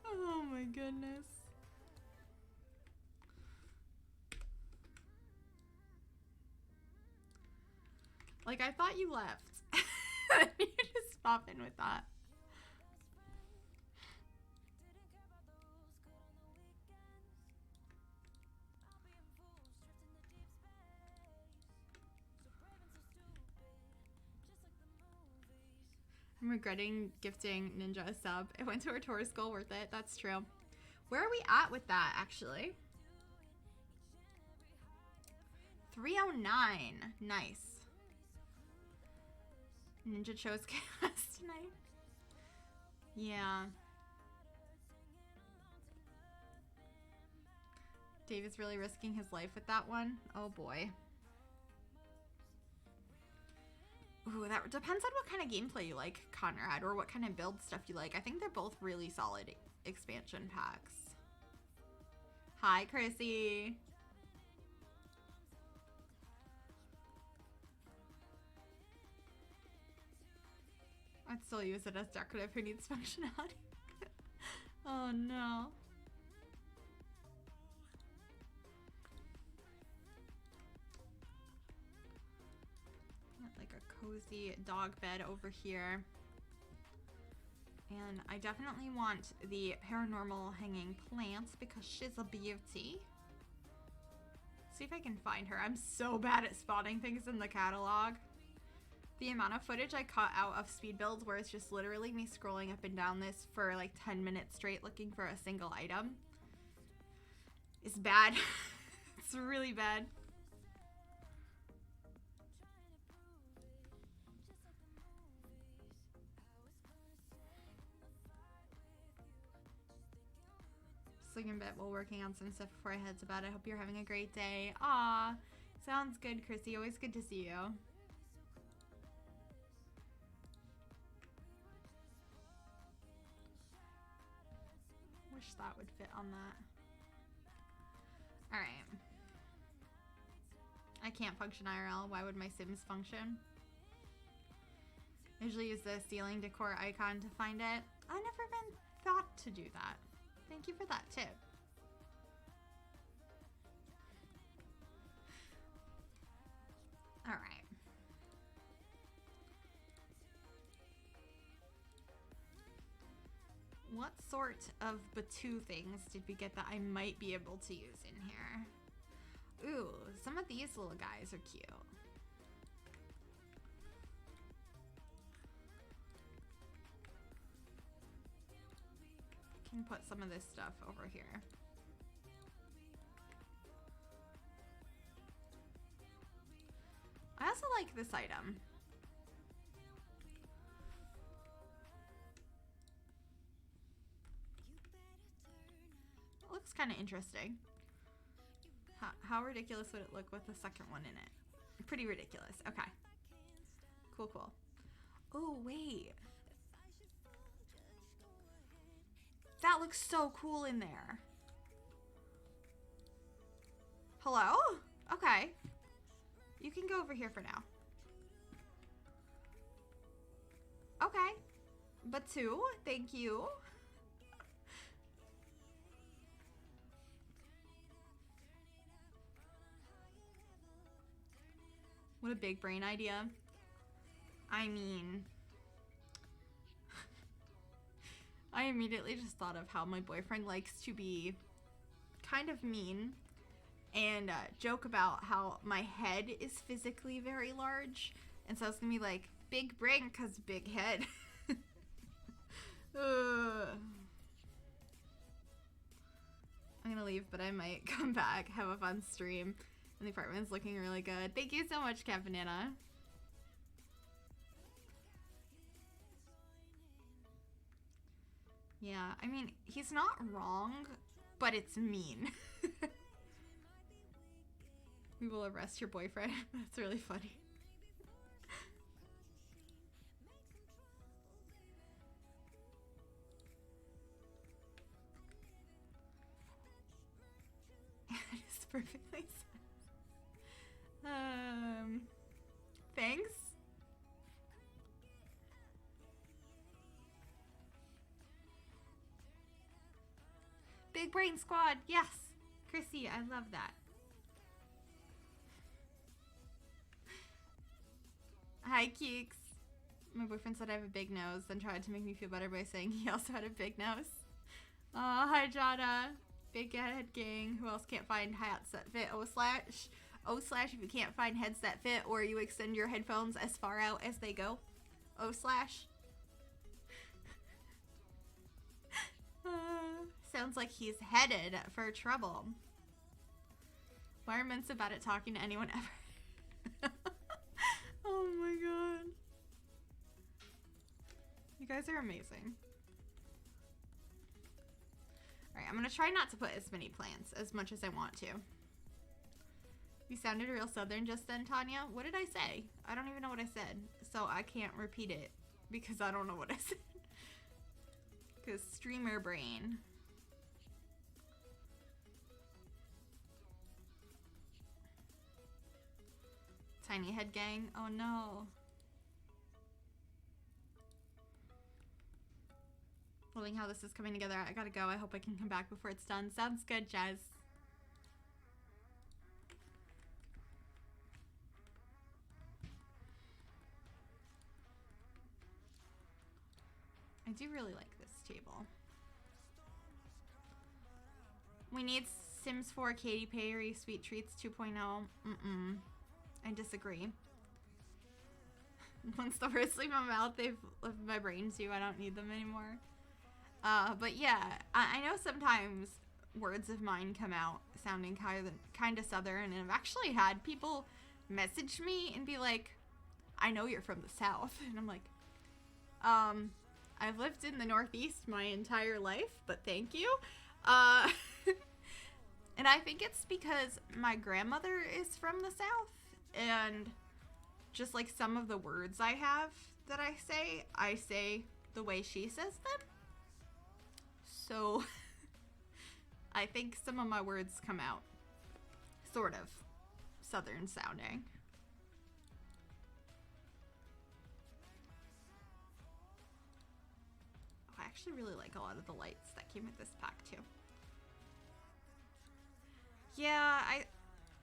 Oh my goodness. Like, I thought you left. You just pop in with that. I'm regretting gifting Ninja a sub. It went to her tourist school, worth it. That's true. Where are we at with that, actually? 309. Nice. Ninja chose chaos tonight. Yeah. Dave is really risking his life with that one. Oh boy. Ooh, that depends on what kind of gameplay you like, Conrad, or what kind of build stuff you like. I think they're both really solid expansion packs. Hi, Chrissy. I'd still use it as decorative. Who needs functionality? Oh no. Like a cozy dog bed over here. And I definitely want the paranormal hanging plants because she's a beauty. See if I can find her. I'm so bad at spotting things in the catalog. The amount of footage I caught out of speed builds where it's just literally me scrolling up and down this for like 10 minutes straight looking for a single item is bad. It's really bad. Sleeping a bit while working on some stuff before I head to bed. I hope you're having a great day. Aw, sounds good, Chrissy. Always good to see you. Wish that would fit on that. All right. I can't function IRL. Why would my Sims function? I usually use the ceiling decor icon to find it. I never even thought to do that. Thank you for that tip. All right. What sort of BATUU things did we get that I might be able to use in here? Ooh, some of these little guys are cute. Can put some of this stuff over here. I also like this item. It looks kind of interesting. How ridiculous would it look with the second one in it? Pretty ridiculous. Okay. Cool, cool. Oh, wait. That looks so cool in there. Hello? Okay. You can go over here for now. Okay. BATUU, thank you. What a big brain idea. I mean, I immediately just thought of how my boyfriend likes to be kind of mean and joke about how my head is physically very large. And so it's gonna be like, big brain cause big head. I'm gonna leave, but I might come back, have a fun stream. And the apartment's looking really good. Thank you so much, Cat Banana. Yeah, I mean, he's not wrong, but it's mean. We will arrest your boyfriend. That's really funny. It is perfectly said. Thanks. Big Brain Squad, yes. Chrissy, I love that. Hi, Keeks. My boyfriend said I have a big nose, then tried to make me feel better by saying he also had a big nose. Hi, Jada. Big head gang. Who else can't find hats that fit? O slash if you can't find heads that fit, or you extend your headphones as far out as they go. O slash. Sounds like he's headed for trouble. Why are men so bad at talking to anyone ever? Oh my god. You guys are amazing. Alright, I'm gonna try not to put as many plants as much as I want to. You sounded real southern just then, Tanya. What did I say? I don't even know what I said, so I can't repeat it because I don't know what I said. Because streamer brain. Tiny head gang. Oh no. Loving how this is coming together. I gotta go. I hope I can come back before it's done. Sounds good, Jazz. I do really like this table. We need Sims 4 Katy Perry Sweet Treats 2.0. I disagree. Once the words leave my mouth, they've left my brain too. I don't need them anymore. But yeah, I know sometimes words of mine come out sounding kind of southern, and I've actually had people message me and be like, I know you're from the South. And I'm like, I've lived in the Northeast my entire life, but thank you. And I think it's because my grandmother is from the South, and just like some of the words I have that I say the way she says them. So I think some of my words come out sort of southern sounding. Oh, I actually really like a lot of the lights that came with this pack too. Yeah,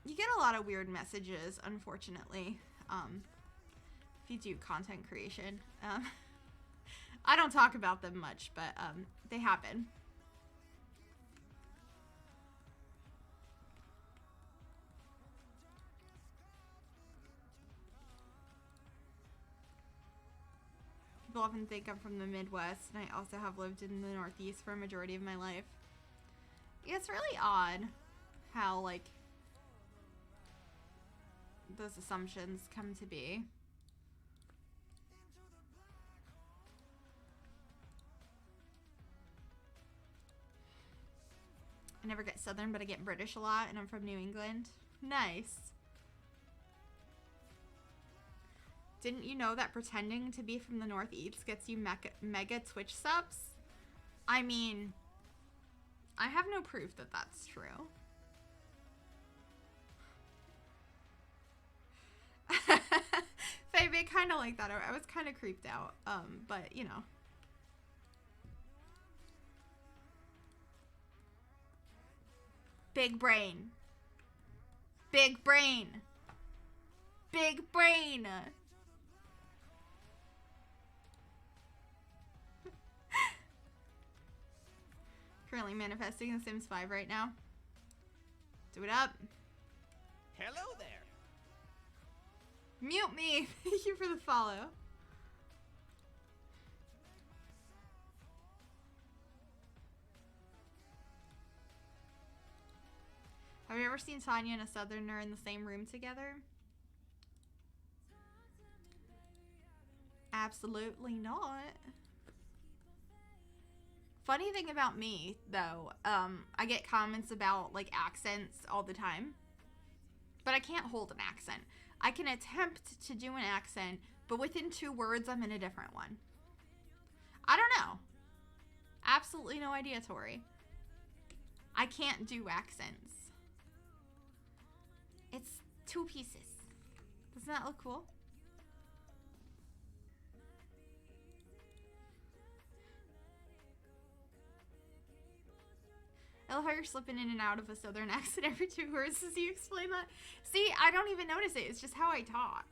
you get a lot of weird messages, unfortunately, if you do content creation. I don't talk about them much, but they happen. People often think I'm from the Midwest, and I also have lived in the Northeast for a majority of my life. Yeah, it's really odd how, like, those assumptions come to be. I never get Southern, but I get British a lot, and I'm from New England. Nice. Didn't you know that pretending to be from the Northeast gets you mega Twitch subs? I mean, I have no proof that that's true. Faye, kind of like that. I was kind of creeped out, but you know. Big brain. Big brain. Big brain. Currently manifesting The Sims 5 right now. Do it up. Hello there. Mute me. Thank you for the follow. Have you ever seen Tanya and a Southerner in the same room together? Absolutely not. Funny thing about me, though, I get comments about, like, accents all the time. But I can't hold an accent. I can attempt to do an accent, but within 2 words, I'm in a different one. I don't know. Absolutely no idea, Tori. I can't do accents. It's 2 pieces. Doesn't that look cool? I love how you're slipping in and out of a Southern accent every 2 words as you explain that. See, I don't even notice it. It's just how I talk.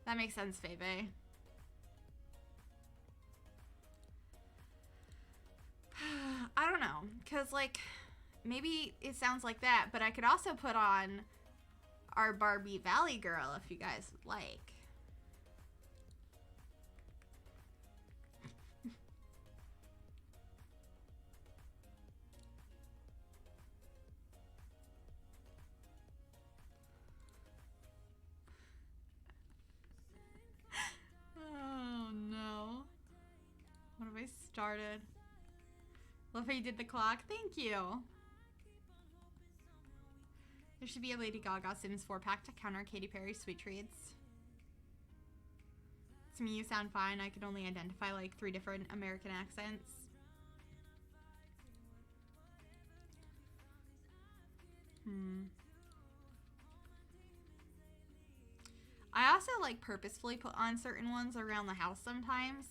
That makes sense, Febe. I don't know, because, like, maybe it sounds like that, but I could also put on our Barbie Valley Girl if you guys would like. Oh, no. What have I started? Love how you did the clock. Thank you. There should be a Lady Gaga Sims 4-pack to counter Katy Perry's Sweet Treats. To me, you sound fine. I could only identify like 3 different American accents. I also like purposefully put on certain ones around the house sometimes.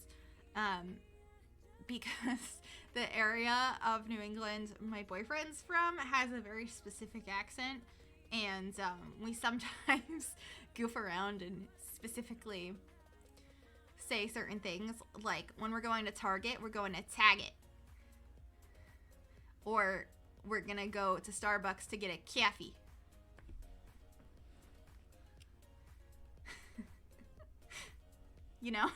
Because the area of New England my boyfriend's from has a very specific accent, and we sometimes goof around and specifically say certain things, like when we're going to Target, we're going to tag it, or we're gonna go to Starbucks to get a coffee. You know?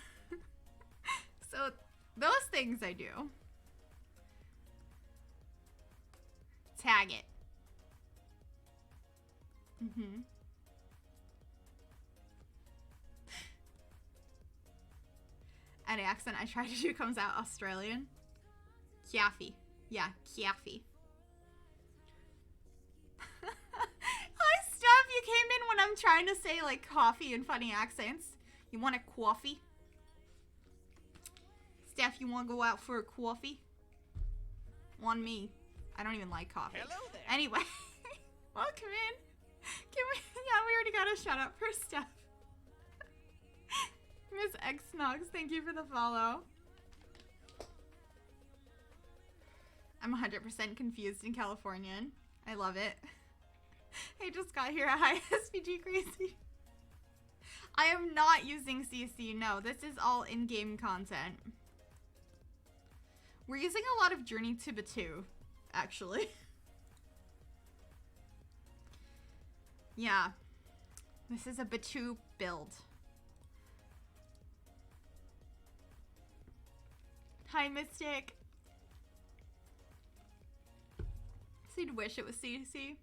So those things I do. Tag it. Any accent I try to do comes out Australian. Coffee. Yeah, coffee. Hi, Steph. You came in when I'm trying to say, like, coffee in funny accents. You want a coffee? Steph, you want to go out for a coffee? On me. I don't even like coffee. Hello there. Anyway, welcome in. Can we? Yeah, we already got a shout out for Steph. Miss X Snogs, thank you for the follow. I'm 100% confused in Californian. I love it. I just got here. Hi, SPG Crazy. I am not using CC. No, this is all in-game content. We're using a lot of Journey to BATUU, actually. Yeah. This is a BATUU build. Hi, Mystic. So you'd wish it was CC.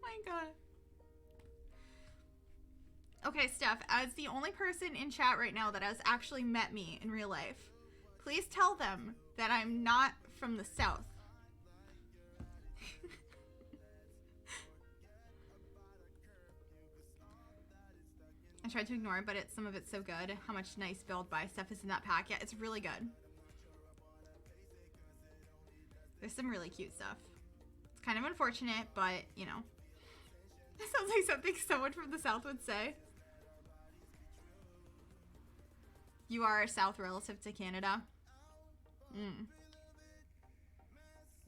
My god. Okay, Steph, as the only person in chat right now that has actually met me in real life, please tell them that I'm not from the South. I tried to ignore it, but some of it's so good. How much nice build by stuff is in that pack. Yeah, it's really good. There's some really cute stuff. It's kind of unfortunate, but, you know. That sounds like something someone from the South would say. You are South relative to Canada.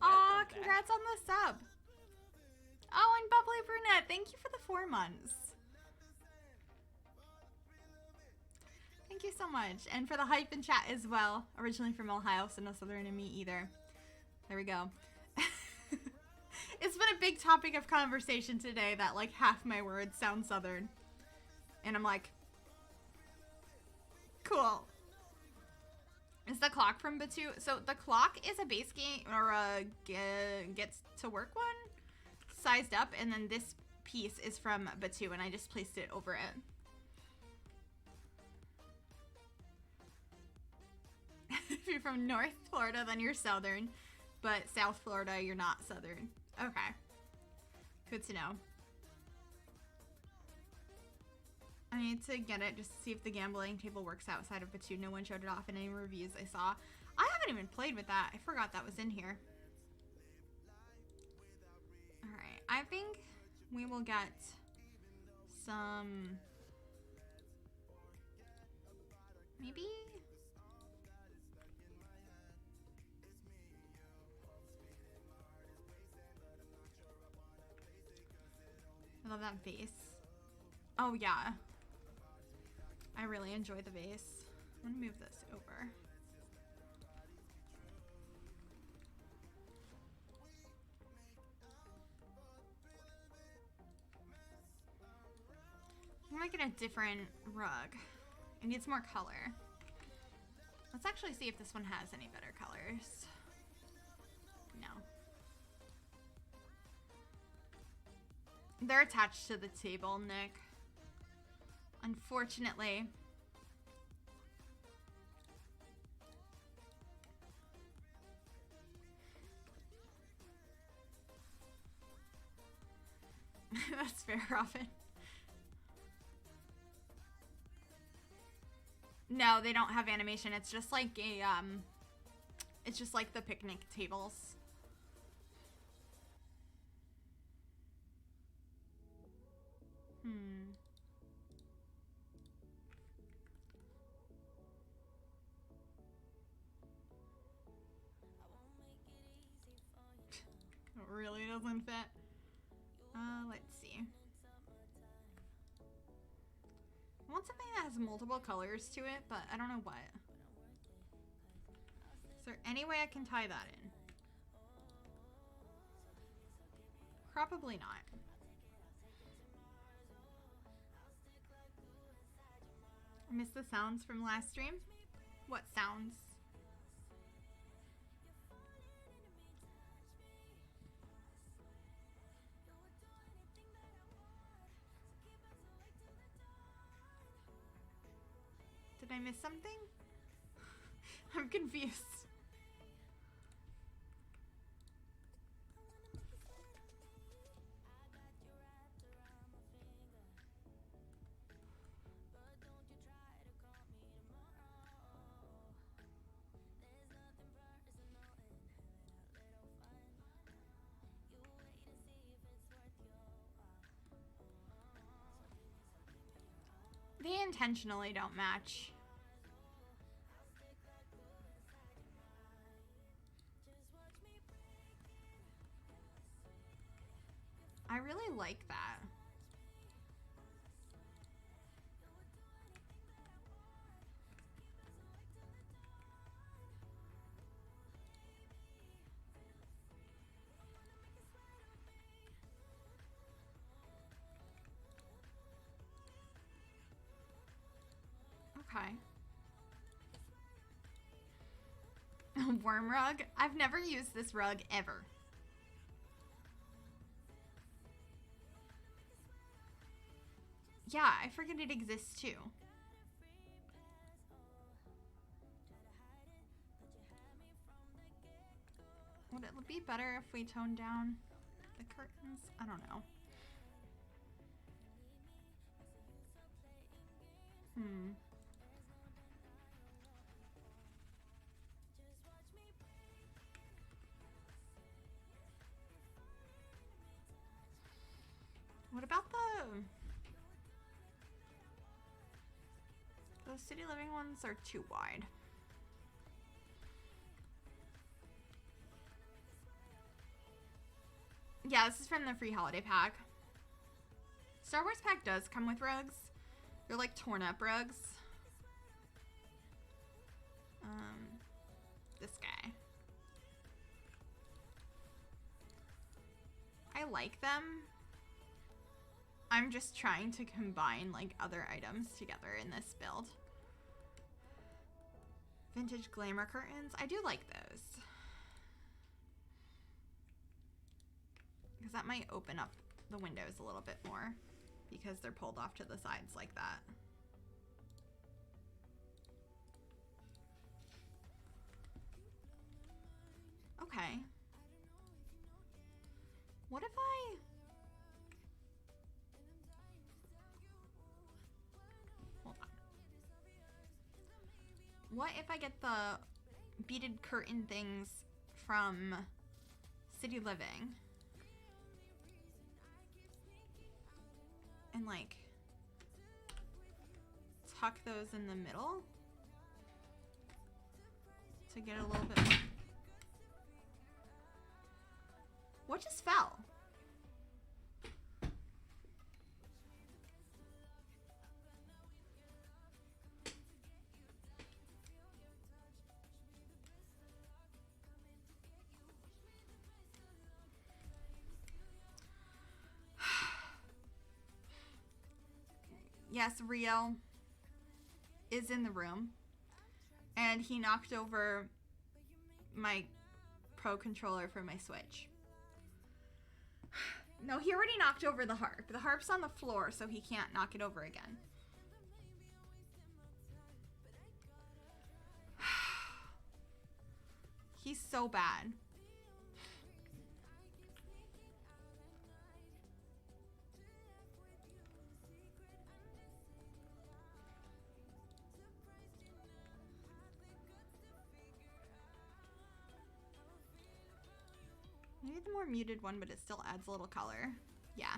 Aw, congrats on the sub. Oh, and Bubbly Brunette, thank you for the 4 months. Thank you so much. And for the hype in chat as well. Originally from Ohio, so no Southern in me either. There we go. It's been a big topic of conversation today that like half my words sound Southern. And I'm like, cool. Is the clock from BATUU? So the clock is a base game or a gets to work one sized up, and then this piece is from BATUU, and I just placed it over it. If you're from North Florida, then you're Southern, but South Florida, you're not Southern. Okay, good to know. I need to get it just to see if the gambling table works outside of BATUU. No one showed it off in any reviews I saw. I haven't even played with that. I forgot that was in here. Alright, I think we will get some... Maybe... I love that vase. Oh yeah. I really enjoy the vase. I'm gonna move this over. I'm gonna get a different rug. It needs more color. Let's actually see if this one has any better colors. No. They're attached to the table, Nick. Unfortunately. That's fair, Robin. No, they don't have animation. It's just like a, it's just like the picnic tables. It really doesn't fit. Let's see. I want something that has multiple colors to it, but I don't know what. Is there any way I can tie that in? Probably not. I missed the sounds from last stream. What sounds? Did I miss something? I'm confused. intentionally don't match. I really like that. Okay. Worm rug? I've never used this rug ever. Yeah, I forget it exists too. Would it be better if we toned down the curtains? I don't know. What about those city living ones are too wide. Yeah, this is from the free holiday pack. Star Wars pack does come with rugs. They're like torn up rugs. This guy. I like them. I'm just trying to combine like other items together in this build. Vintage glamour curtains. I do like those. Because that might open up the windows a little bit more because they're pulled off to the sides like that. Okay. What if I... Hold on. What if I get the beaded curtain things from City Living? And like tuck those in the middle to get a little bit more. What just fell? Yes, Rio is in the room, and he knocked over my Pro controller for my Switch. No, he already knocked over the harp. The harp's on the floor, so he can't knock it over again. He's so bad. Maybe the more muted one, but it still adds a little color. Yeah.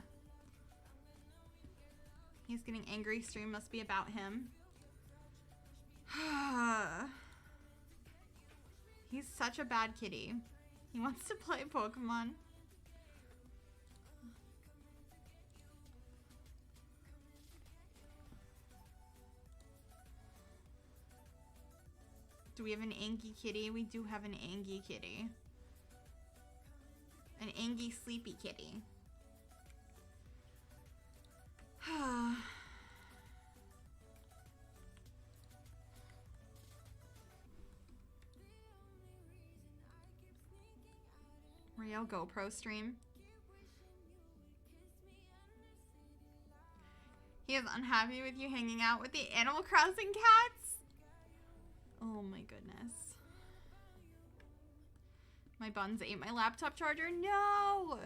He's getting angry. Stream must be about him. He's such a bad kitty. He wants to play Pokemon. Do we have an Angie kitty? We do have an Angie kitty. An Angie sleepy kitty. Real GoPro stream. He is unhappy with you hanging out with the Animal Crossing cats? Oh my goodness. My buns ate my laptop charger. No!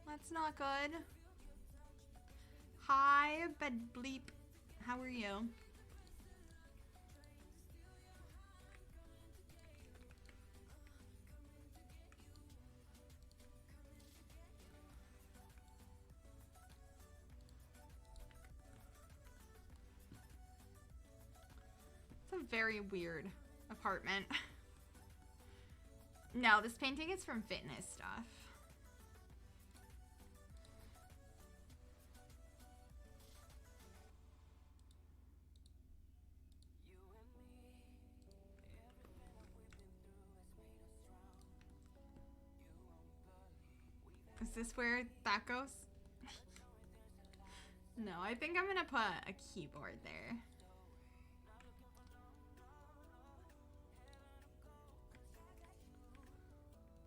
That's not good. Hi, Bed Bleep. How are you? a very weird apartment. No, this painting is from fitness stuff. Is this where that goes? No, I think I'm gonna put a keyboard there.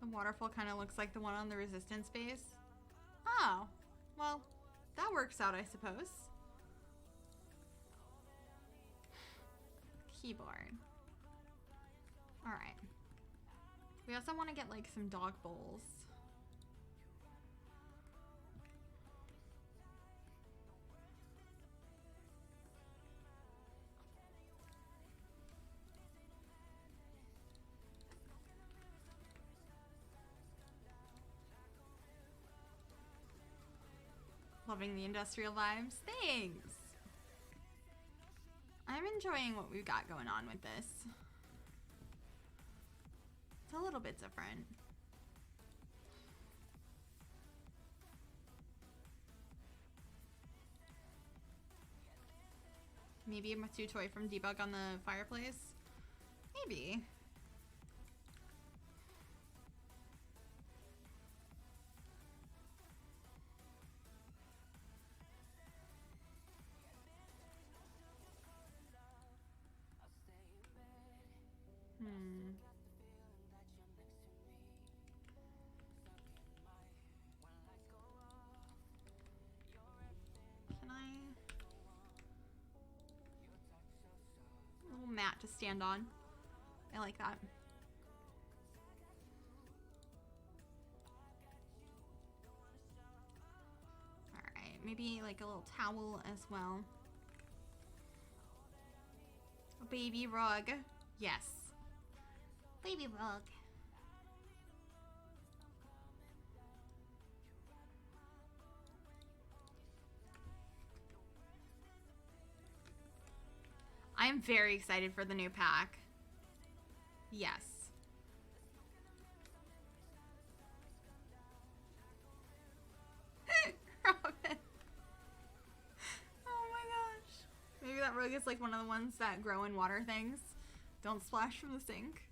The waterfall kind of looks like the one on the resistance base. Oh, well, that works out, I suppose. Keyboard. Alright. We also want to get like some dog bowls. Loving the industrial vibes. Thanks! I'm enjoying what we've got going on with this. It's a little bit different. Maybe a BATUU toy from Debug on the fireplace? Maybe. Can I? A little mat to stand on. I like that. Alright, maybe like a little towel as well. A baby rug. Yes. Baby rug. I am very excited for the new pack. Yes. Robin. Oh my gosh. Maybe that rug is like one of the ones that grow in water things. Don't splash from the sink.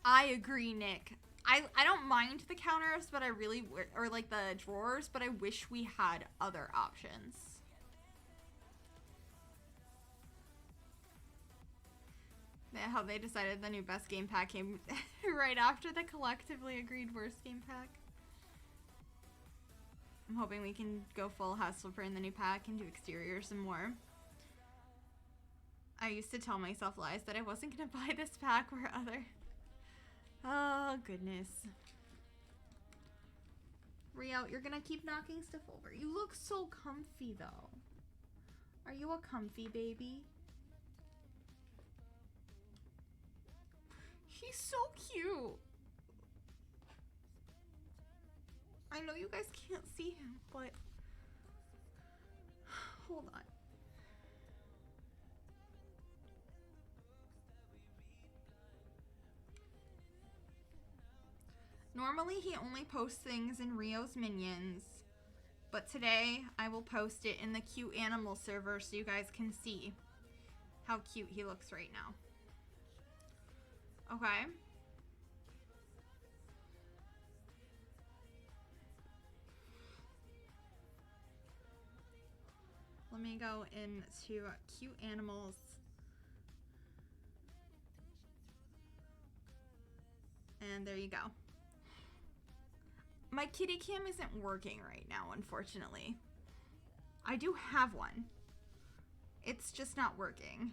I agree, Nick. I don't mind the counters, but I really, or like the drawers, but I wish we had other options. Yeah, how they decided the new best game pack came right after the collectively agreed worst game pack. I'm hoping we can go full house flipper in the new pack and do exteriors some more. I used to tell myself lies that I wasn't gonna buy this pack or other. Oh, goodness. Rio, you're gonna keep knocking stuff over. You look so comfy, though. Are you a comfy baby? He's so cute. I know you guys can't see him, but... Hold on. Normally, he only posts things in Rio's Minions, but today I will post it in the cute animal server so you guys can see how cute he looks right now. Okay. Let me go into cute animals. And there you go. My kitty cam isn't working right now, unfortunately. I do have one. It's just not working.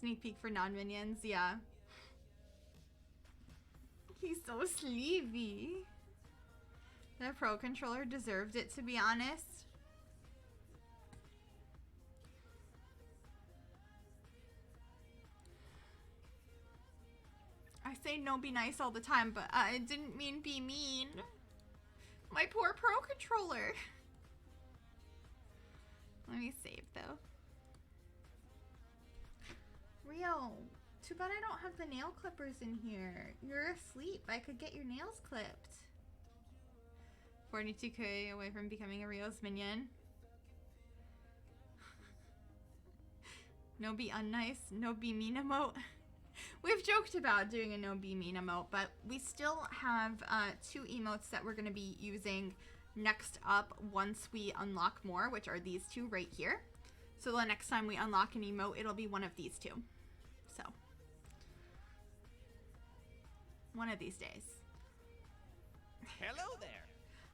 Sneak peek for non-minions, yeah. He's so sleepy. The Pro Controller deserved it, to be honest. I say no be nice all the time, but I didn't mean be mean. My poor Pro Controller. Let me save, though. Rio, too bad I don't have the nail clippers in here. You're asleep. I could get your nails clipped. 42k away from becoming a Rio's minion. No be unnice, no be mean emote. We've joked about doing a no be mean emote, but we still have 2 emotes that we're going to be using next up once we unlock more, which are these 2 right here. So the next time we unlock an emote, it'll be one of these 2. So, one of these days. Hello there.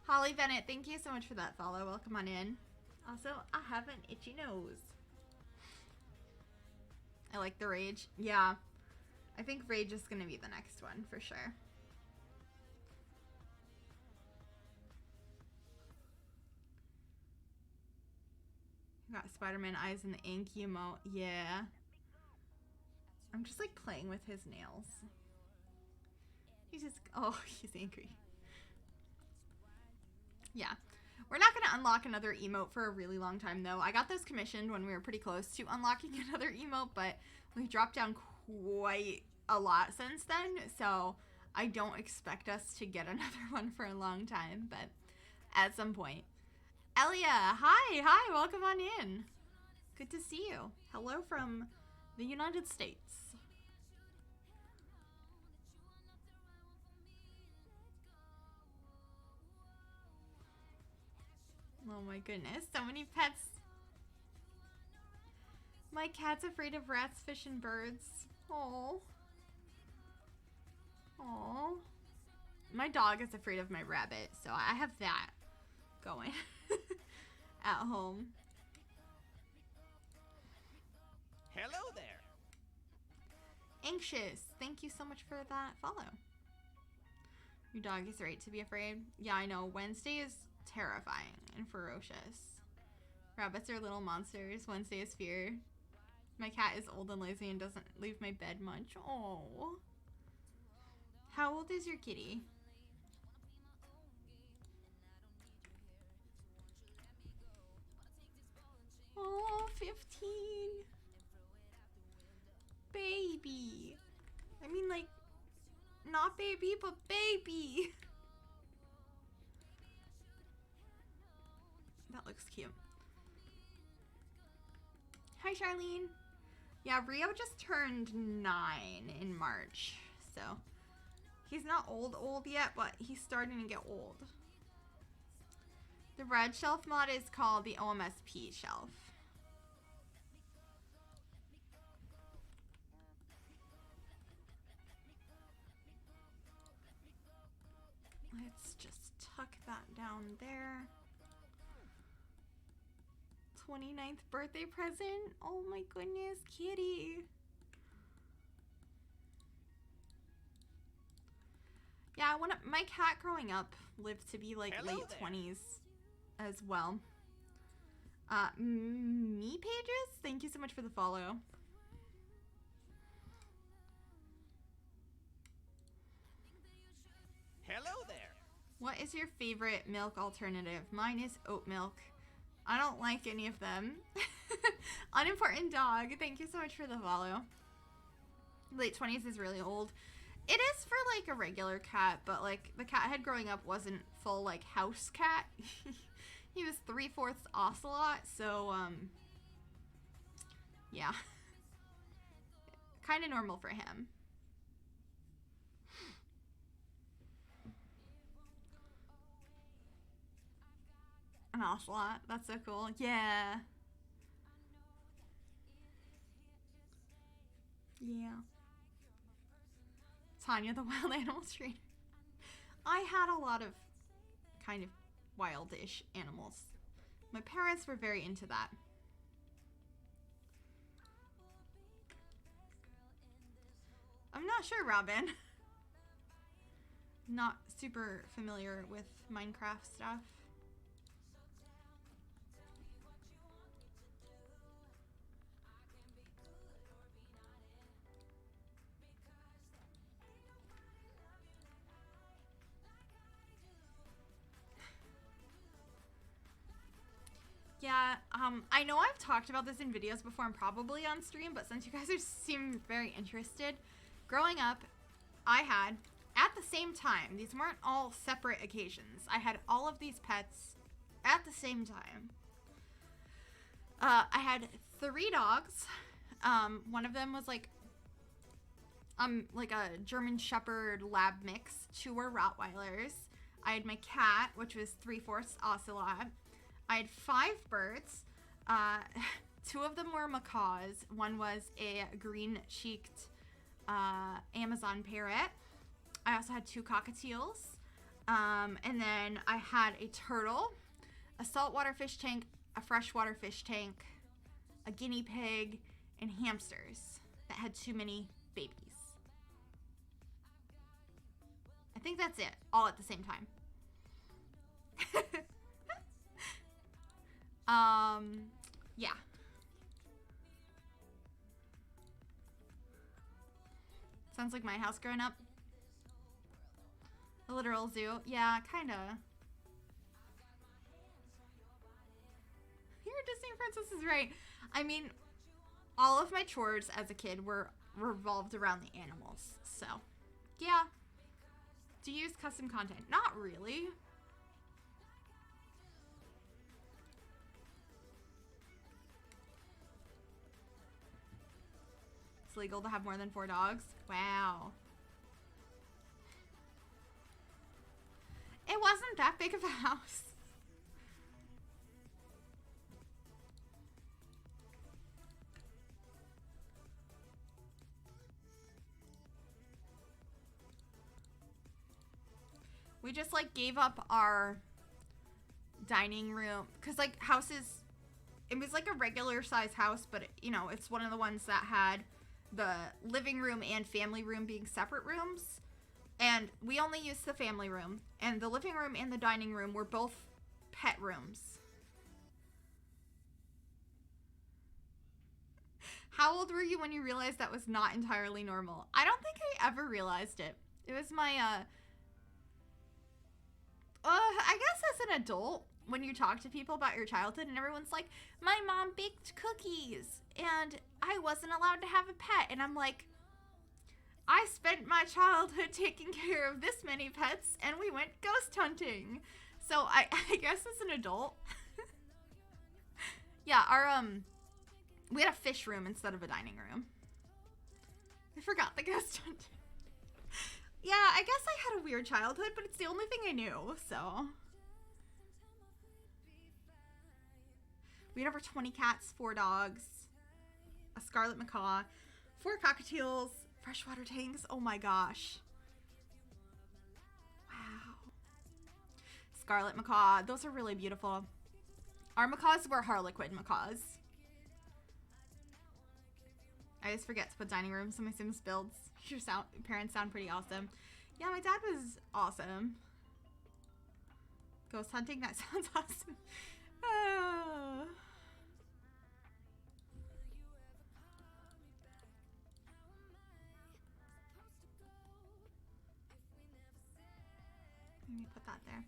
Holly Bennett, thank you so much for that follow. Welcome on in. Also, I have an itchy nose. I like the Rage. Yeah. I think Rage is going to be the next one for sure. Got Spider-Man eyes in the ink emote. Yeah. I'm just like playing with his nails. He's just, oh, he's angry. Yeah. We're not going to unlock another emote for a really long time, though. I got those commissioned when we were pretty close to unlocking another emote, but we've dropped down quite a lot since then, so I don't expect us to get another one for a long time, but at some point. Elia, hi, welcome on in. Good to see you. Hello from the United States. Oh my goodness, so many pets. My cat's afraid of rats, fish, and birds. Oh. Oh. My dog is afraid of my rabbit, so I have that going at home. Hello there. Anxious, thank you so much for that follow. Your dog is right to be afraid. Yeah, I know. Wednesday is terrifying and ferocious. Rabbits are little monsters. Wednesday is fear. My cat is old and lazy and doesn't leave my bed much. Oh. How old is your kitty? Oh, 15. Baby. I mean, like, not baby, but baby. That looks cute. Hi, Charlene. Yeah, Rio just turned 9 in March, so he's not old yet, but he's starting to get old. The red shelf mod is called the OMSP shelf. Let's just tuck that down there. 29th birthday present. Oh my goodness, kitty. Yeah, my cat growing up lived to be like Hello late there. 20s as well. Me Pages, thank you so much for the follow. Hello there. What is your favorite milk alternative? Mine is oat milk. I don't like any of them. Unimportant dog, thank you so much for the follow. Late 20s is really old. It is for like a regular cat, but like the cat I had growing up wasn't full like house cat. He was 3/4 ocelot, so yeah. Kind of normal for him. An ocelot, that's so cool. Yeah. Yeah. Tanya the wild animals trainer. I had a lot of kind of wildish animals. My parents were very into that. I'm not sure, Robin. Not super familiar with Minecraft stuff. I know I've talked about this in videos before and probably on stream, but since you guys seem very interested, growing up, I had, at the same time, these weren't all separate occasions. I had all of these pets at the same time. I had 3 dogs. One of them was like a German Shepherd Lab mix. 2 were Rottweilers. I had my cat, which was 3/4 Ocelot. I had 5 birds. 2 of them were macaws. One was a green-cheeked Amazon parrot. I also had 2 cockatiels. And then I had a turtle, a saltwater fish tank, a freshwater fish tank, a guinea pig, and hamsters that had too many babies. I think that's it, all at the same time. Yeah. Sounds like my house growing up. A literal zoo. Yeah, kinda. Your Disney princess is right. I mean, all of my chores as a kid were revolved around the animals. So, yeah. Do you use custom content? Not really. It's legal to have more than 4 dogs? Wow. It wasn't that big of a house. We just like gave up our dining room because like houses, it was like a regular size house, but you know, it's one of the ones that had the living room and family room being separate rooms. And we only used the family room, and the living room and the dining room were both pet rooms. How old were you when you realized that was not entirely normal? I don't think I ever realized it. It was my, I guess as an adult, when you talk to people about your childhood and everyone's like, my mom baked cookies and I wasn't allowed to have a pet. And I'm like, I spent my childhood taking care of this many pets and we went ghost hunting. So I guess as an adult, yeah, we had a fish room instead of a dining room. I forgot the ghost hunting. Yeah, I guess I had a weird childhood, but it's the only thing I knew, so. We had over 20 cats, 4 dogs, a scarlet macaw, 4 cockatiels, freshwater tanks. Oh my gosh. Wow. Scarlet macaw. Those are really beautiful. Our macaws were Harlequin macaws. I always forget to put dining rooms in my Sims builds. Your parents sound pretty awesome. Yeah, my dad was awesome. Ghost hunting? That sounds awesome. Let me put that there.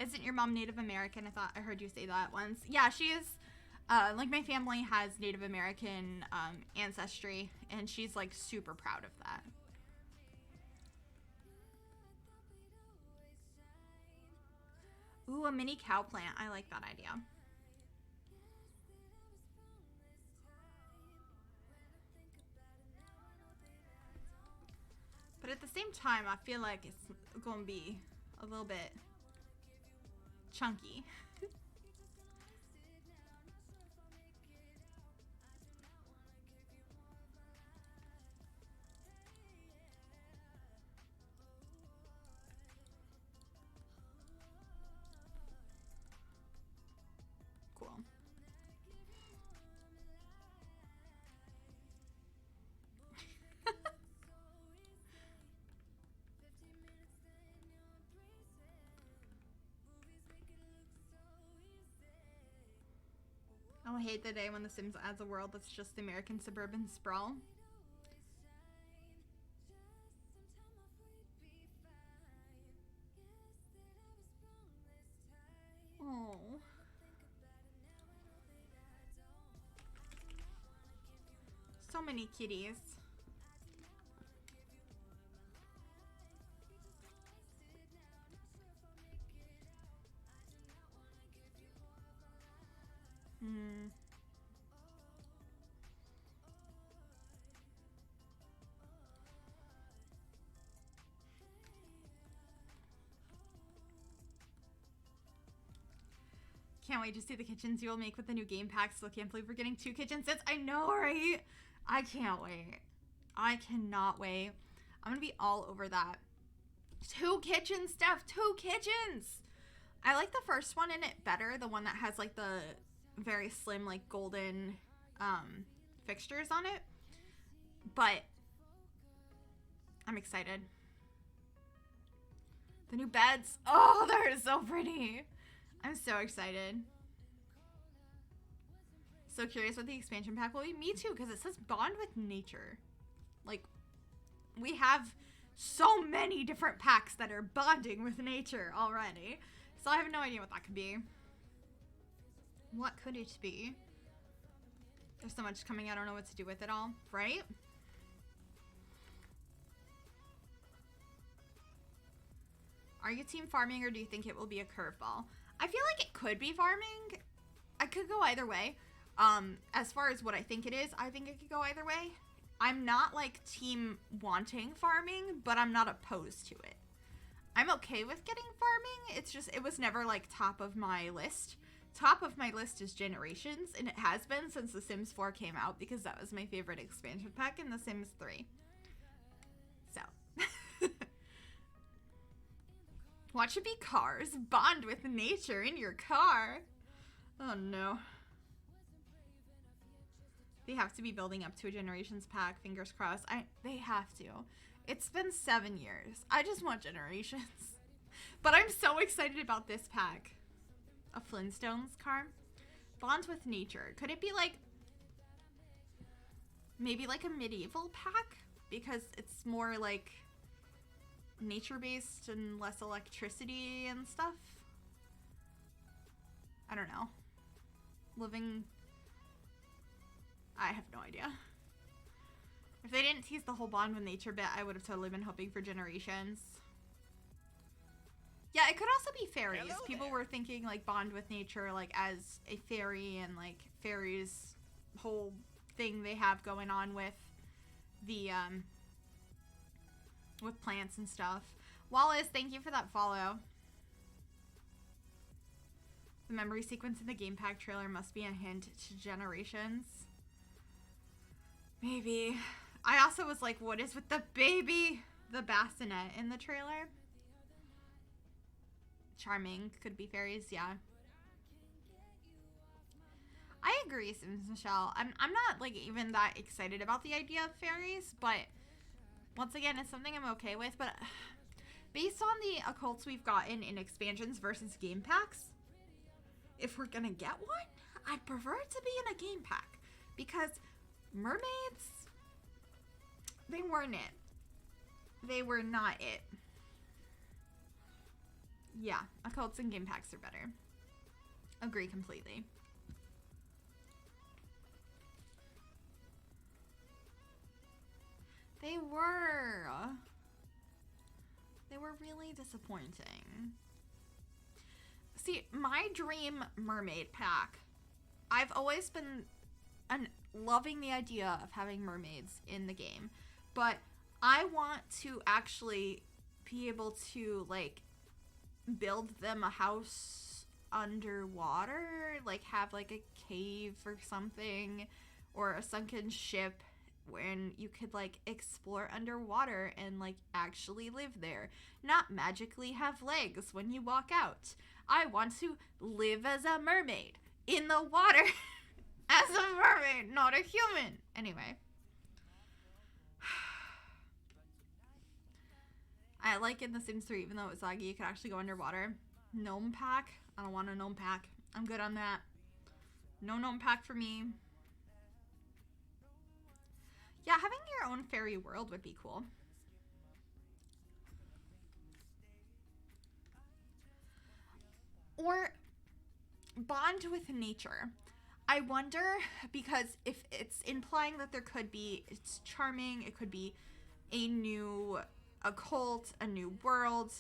Isn't your mom Native American? I heard you say that once. Yeah, she is. Like my family has Native American ancestry, and she's like super proud of that. Ooh, a mini cow plant. I like that idea. But at the same time, I feel like it's going to be a little bit chunky. Cool. I'll hate the day when The Sims adds a world that's just American suburban sprawl. Oh. So many kitties. Can't wait to see the kitchens you will make with the new game pack. Still can't believe we're getting 2 kitchen sets. I know, right? I can't wait. I cannot wait. I'm going to be all over that. 2 kitchen stuff. 2 kitchens. I like the first one in it better. The one that has like the very slim like golden fixtures on it. But I'm excited. The new beds. Oh, they're so pretty. I'm so excited. So curious what the expansion pack will be. Me too, because it says bond with nature. Like, we have so many different packs that are bonding with nature already. So I have no idea what that could be. What could it be? There's so much coming. I don't know what to do with it all, right? Are you team farming or do you think it will be a curveball? I feel like it could be farming. I could go either way. As far as what I think it is, I think it could go either way. I'm not like team wanting farming, but I'm not opposed to it. I'm okay with getting farming. It's just, it was never like top of my list. Top of my list is Generations, and it has been since The Sims 4 came out because that was my favorite expansion pack in The Sims 3. So. What should be cars? Bond with nature in your car. Oh no. They have to be building up to a Generations pack. Fingers crossed. They have to. It's been 7 years. I just want Generations. But I'm so excited about this pack. A Flintstones car. Bonds with nature. Could it be like... maybe like a medieval pack? Because it's more like... nature-based and less electricity and stuff. I don't know. Living... I have no idea. If they didn't tease the whole bond with nature bit, I would have totally been hoping for Generations. Yeah, it could also be fairies. Hello People there. were thinking like bond with nature like as a fairy and like fairies whole thing they have going on with the with plants and stuff. Wallace, thank you for that follow. The memory sequence in the game pack trailer must be a hint to Generations. Maybe. I also was like, what is with the baby? The bassinet in the trailer? Charming. Could be fairies, yeah. I agree, Sims Michelle. I'm not like even that excited about the idea of fairies, but once again, it's something I'm okay with. But based on the occults we've gotten in expansions versus game packs, if we're gonna get one, I'd prefer it to be in a game pack because mermaids, they weren't it. They were not it. Yeah, occults and game packs are better. Agree completely. They were. They were really disappointing. See, my dream mermaid pack, I've always been loving the idea of having mermaids in the game, but I want to actually be able to like build them a house underwater, like have like a cave or something, or a sunken ship when you could like explore underwater and like actually live there, not magically have legs when you walk out. I want to live as a mermaid in the water as a mermaid, not a human. Anyway, I like in The Sims 3, even though it was laggy, you could actually go underwater. Gnome pack? I don't want a gnome pack. I'm good on that. No gnome pack for me. Yeah, having your own fairy world would be cool. Or bond with nature. I wonder, because if it's implying that there could be, it's charming, it could be a new occult, a new world.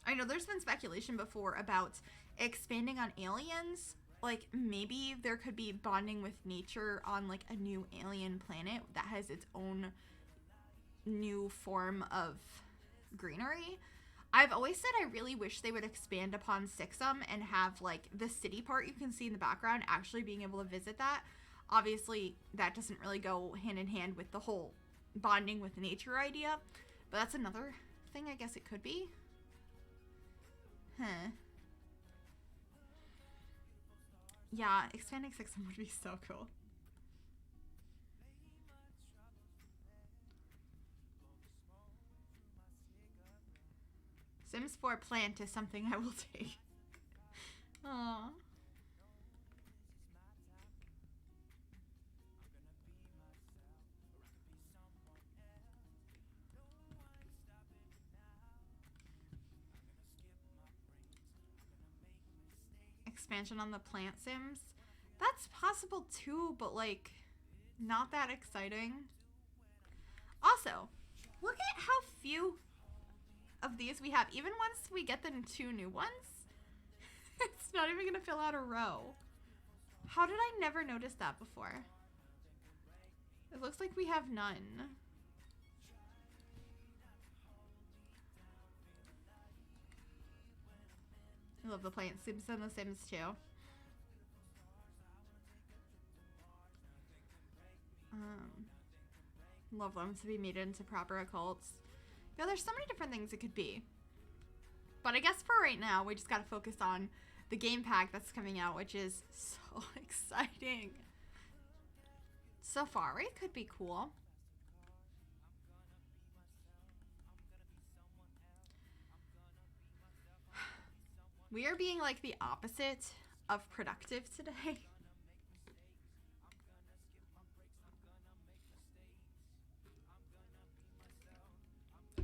I know there's been speculation before about expanding on aliens. Like, maybe there could be bonding with nature on, like, a new alien planet that has its own new form of greenery. I've always said I really wish they would expand upon Sixum and have, like, the city part you can see in the background actually being able to visit that. Obviously, that doesn't really go hand in hand with the whole bonding with nature idea, but that's another thing I guess it could be. Huh. Yeah, expanding Sixum would be so cool. Sims 4 plant is something I will take. Aww. Expansion on the plant Sims. That's possible too, but like not that exciting. Also, look at how few of these we have. Even once we get the 2 new ones, it's not even gonna fill out a row. How did I never notice that before? It looks like we have none. I love the plant Sims and the Sims too. Love them to be made into proper occults. Yeah, there's so many different things it could be. But I guess for right now, we just gotta focus on the game pack that's coming out, which is so exciting. Safari could be cool. We are being like the opposite of productive today.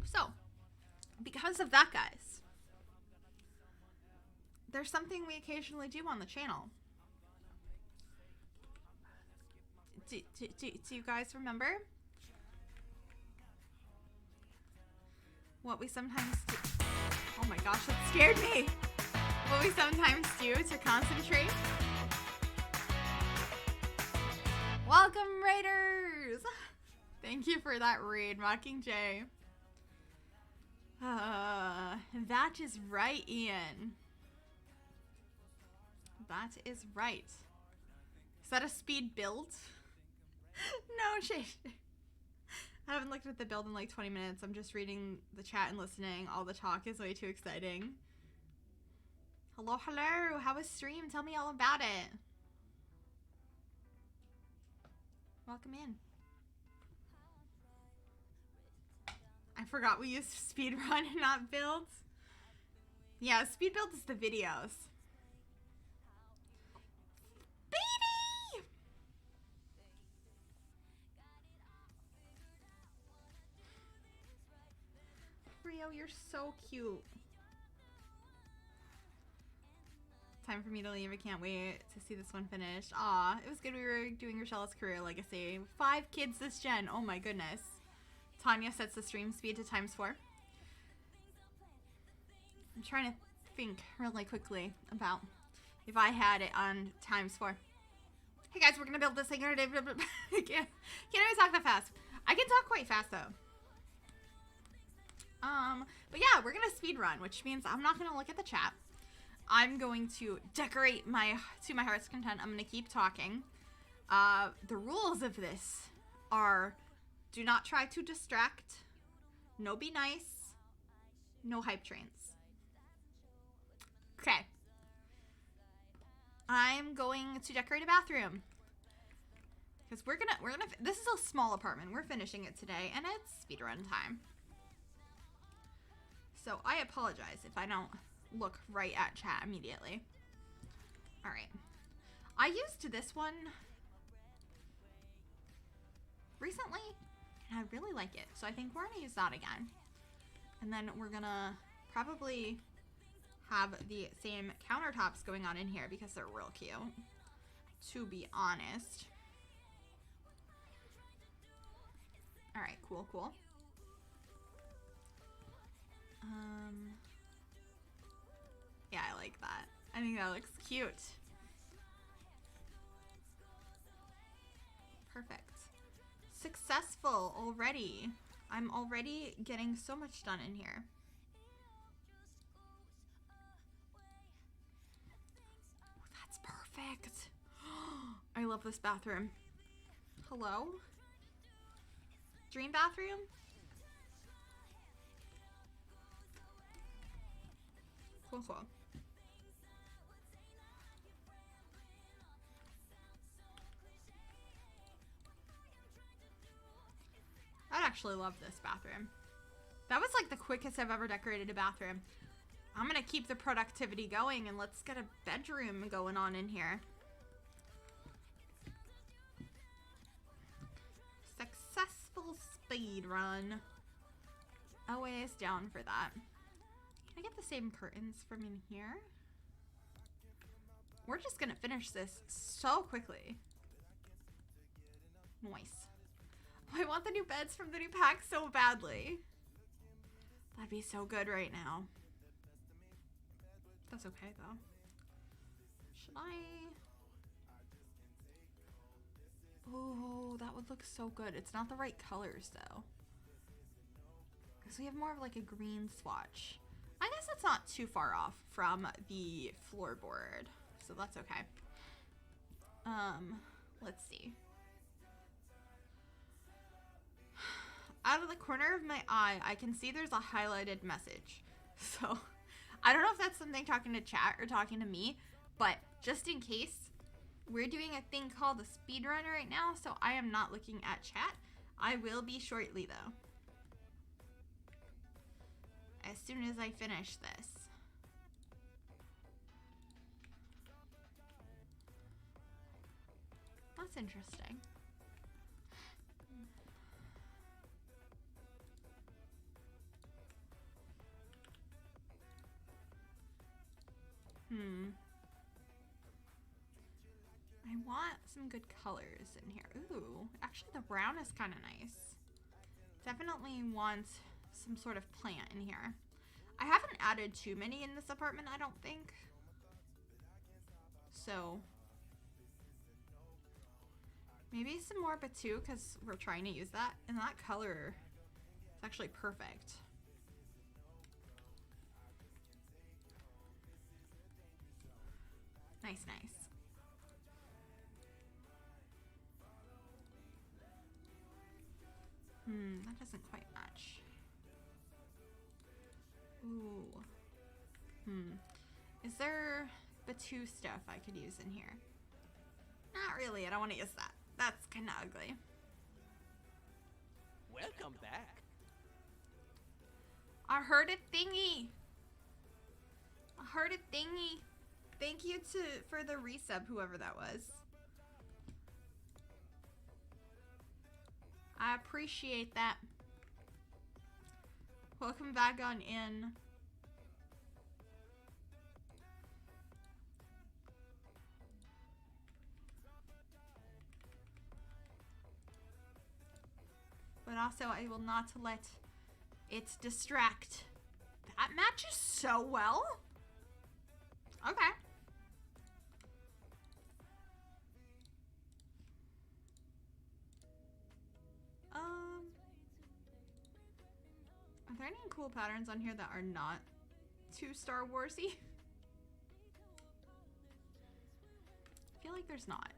So, because of that, guys, there's something we occasionally do on the channel. Do you guys remember what we sometimes do? Oh my gosh, that scared me. What we sometimes do to concentrate. Welcome, Raiders! Thank you for that raid, Mockingjay. That is right, Ian. That is right. Is that a speed build? No, shade. I haven't looked at the build in like 20 minutes. I'm just reading the chat and listening. All the talk is way too exciting. Hello, hello. How was stream? Tell me all about it. Welcome in. I forgot we used speed run and not build. Yeah, speed build is the videos. Baby! Rio, you're so cute. Time for me to leave. I can't wait to see this one finished. Aw, it was good we were doing Rochelle's career legacy. 5 kids this gen. Oh my goodness. Tanya sets the stream speed to ×4. I'm trying to think really quickly about if I had it on ×4. Hey guys, we're gonna build this thing. I can't always talk that fast. I can talk quite fast though. But yeah, we're gonna speed run, which means I'm not gonna look at the chat. I'm going to decorate to my heart's content. I'm gonna keep talking. The rules of this are: do not try to distract. No be nice. No hype trains. Okay. I'm going to decorate a bathroom. Because we're gonna, this is a small apartment. We're finishing it today, and it's speedrun time. So I apologize if I don't look right at chat immediately. All right. I used this one recently, and I really like it. So I think we're gonna use that again. And then we're gonna probably have the same countertops going on in here because they're real cute. to be honest. Alright, cool, cool. Yeah, I like that. I think that looks cute. Perfect. Successful already. I'm already getting so much done in here. Oh, that's perfect. I love this bathroom. Hello? Dream bathroom? Cool, cool. I actually love this bathroom. That was like the quickest I've ever decorated a bathroom. I'm gonna keep the productivity going and let's get a bedroom going on in here. Successful speed run. Always down for that. Can I get the same curtains from in here? We're just gonna finish this so quickly. Nice. I want the new beds from the new pack so badly. That'd be so good right now. That's okay though. Should I? Oh, that would look so good. It's not the right colors though. Because we have more of like a green swatch. I guess it's not too far off from the floorboard. So that's okay. Let's see. Out of the corner of my eye, I can see there's a highlighted message. So, I don't know if that's something talking to chat or talking to me, but just in case, we're doing a thing called a speed run right now, so I am not looking at chat. I will be shortly, though. As soon as I finish this. That's interesting. I want some good colors in here. Ooh, actually the brown is kind of nice. Definitely want some sort of plant in here. I haven't added too many in this apartment, I don't think. So, maybe some more BATUU because we're trying to use that. And that color is actually perfect. Nice, nice. That doesn't quite match. Ooh. Is there BATUU stuff I could use in here? Not really, I don't want to use that. That's kind of ugly. Welcome back. I heard a thingy. I heard a thingy. Thank you for the resub, whoever that was. I appreciate that. Welcome back on in. But also, I will not let it distract. That matches so well. Okay. Are there any cool patterns on here that are not too Star Wars-y? I feel like there's not.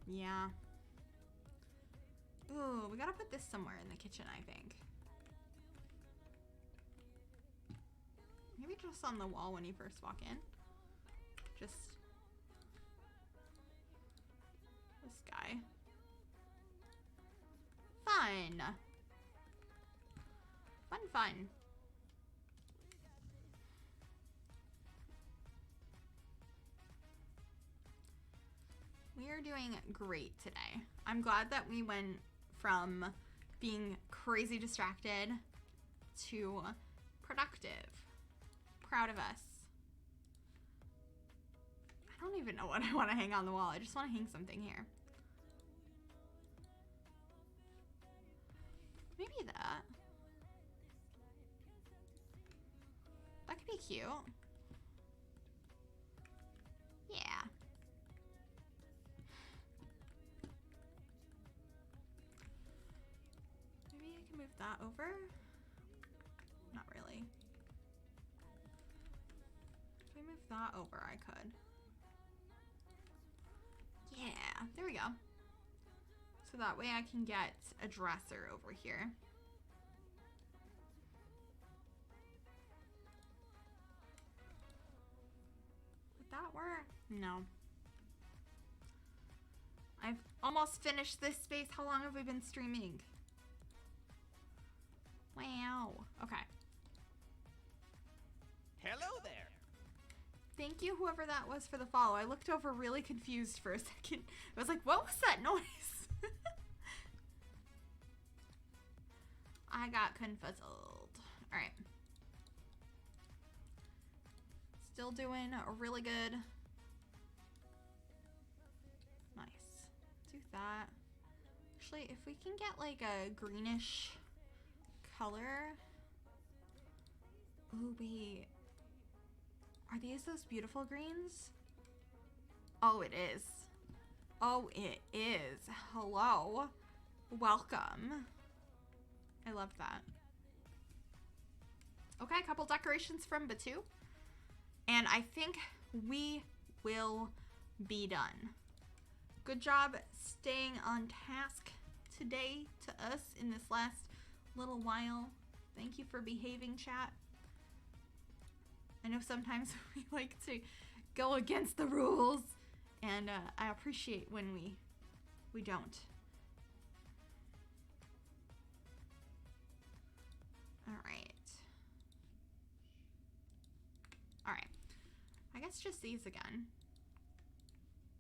Yeah. Ooh, we gotta put this somewhere in the kitchen, I think. Maybe just on the wall when you first walk in. Just this guy. Fun. Fun. We are doing great today. I'm glad that we went from being crazy distracted to productive. Proud of us. I don't even know what I want to hang on the wall. I just want to hang something here. Maybe that. That could be cute. Yeah. Maybe I can move that over. Not really. If I move that over, I could. Yeah, there we go. So that way I can get a dresser over here. Would that work? No. I've almost finished this space. How long have we been streaming? Wow. Okay. Hello there. Thank you, whoever that was, for the follow. I looked over really confused for a second. I was like, what was that noise? I got confuzzled. All right. Still doing really good. Nice. Do that. Actually, if we can get like a greenish color. Ooh, wait. Are these those beautiful greens? Oh, it is. Oh, it is. Hello. Welcome. I love that. Okay, a couple decorations from BATUU. And I think we will be done. Good job staying on task today to us in this last little while. Thank you for behaving, chat. I know sometimes we like to go against the rules, and I appreciate when we don't. All right. All right. I guess just these again,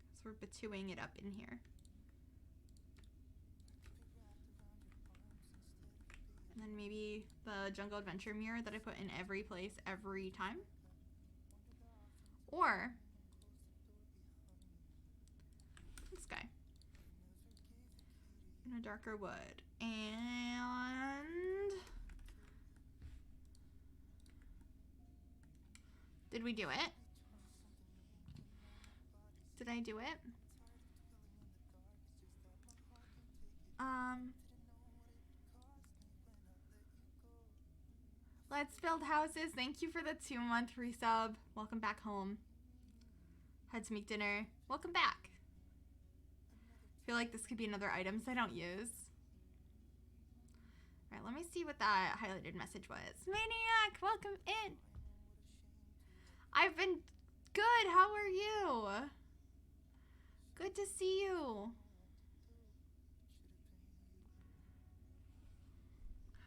because we're BATUing it up in here. And then maybe the Jungle Adventure mirror that I put in every place every time. Or this guy in a darker wood. And did we do it? Did I do it? Let's build houses. Thank you for the 2-month resub. Welcome back home. Had to make dinner. Welcome back. I feel like this could be another items I don't use. All right, let me see what that highlighted message was. Maniac, welcome in. I've been good. How are you? Good to see you.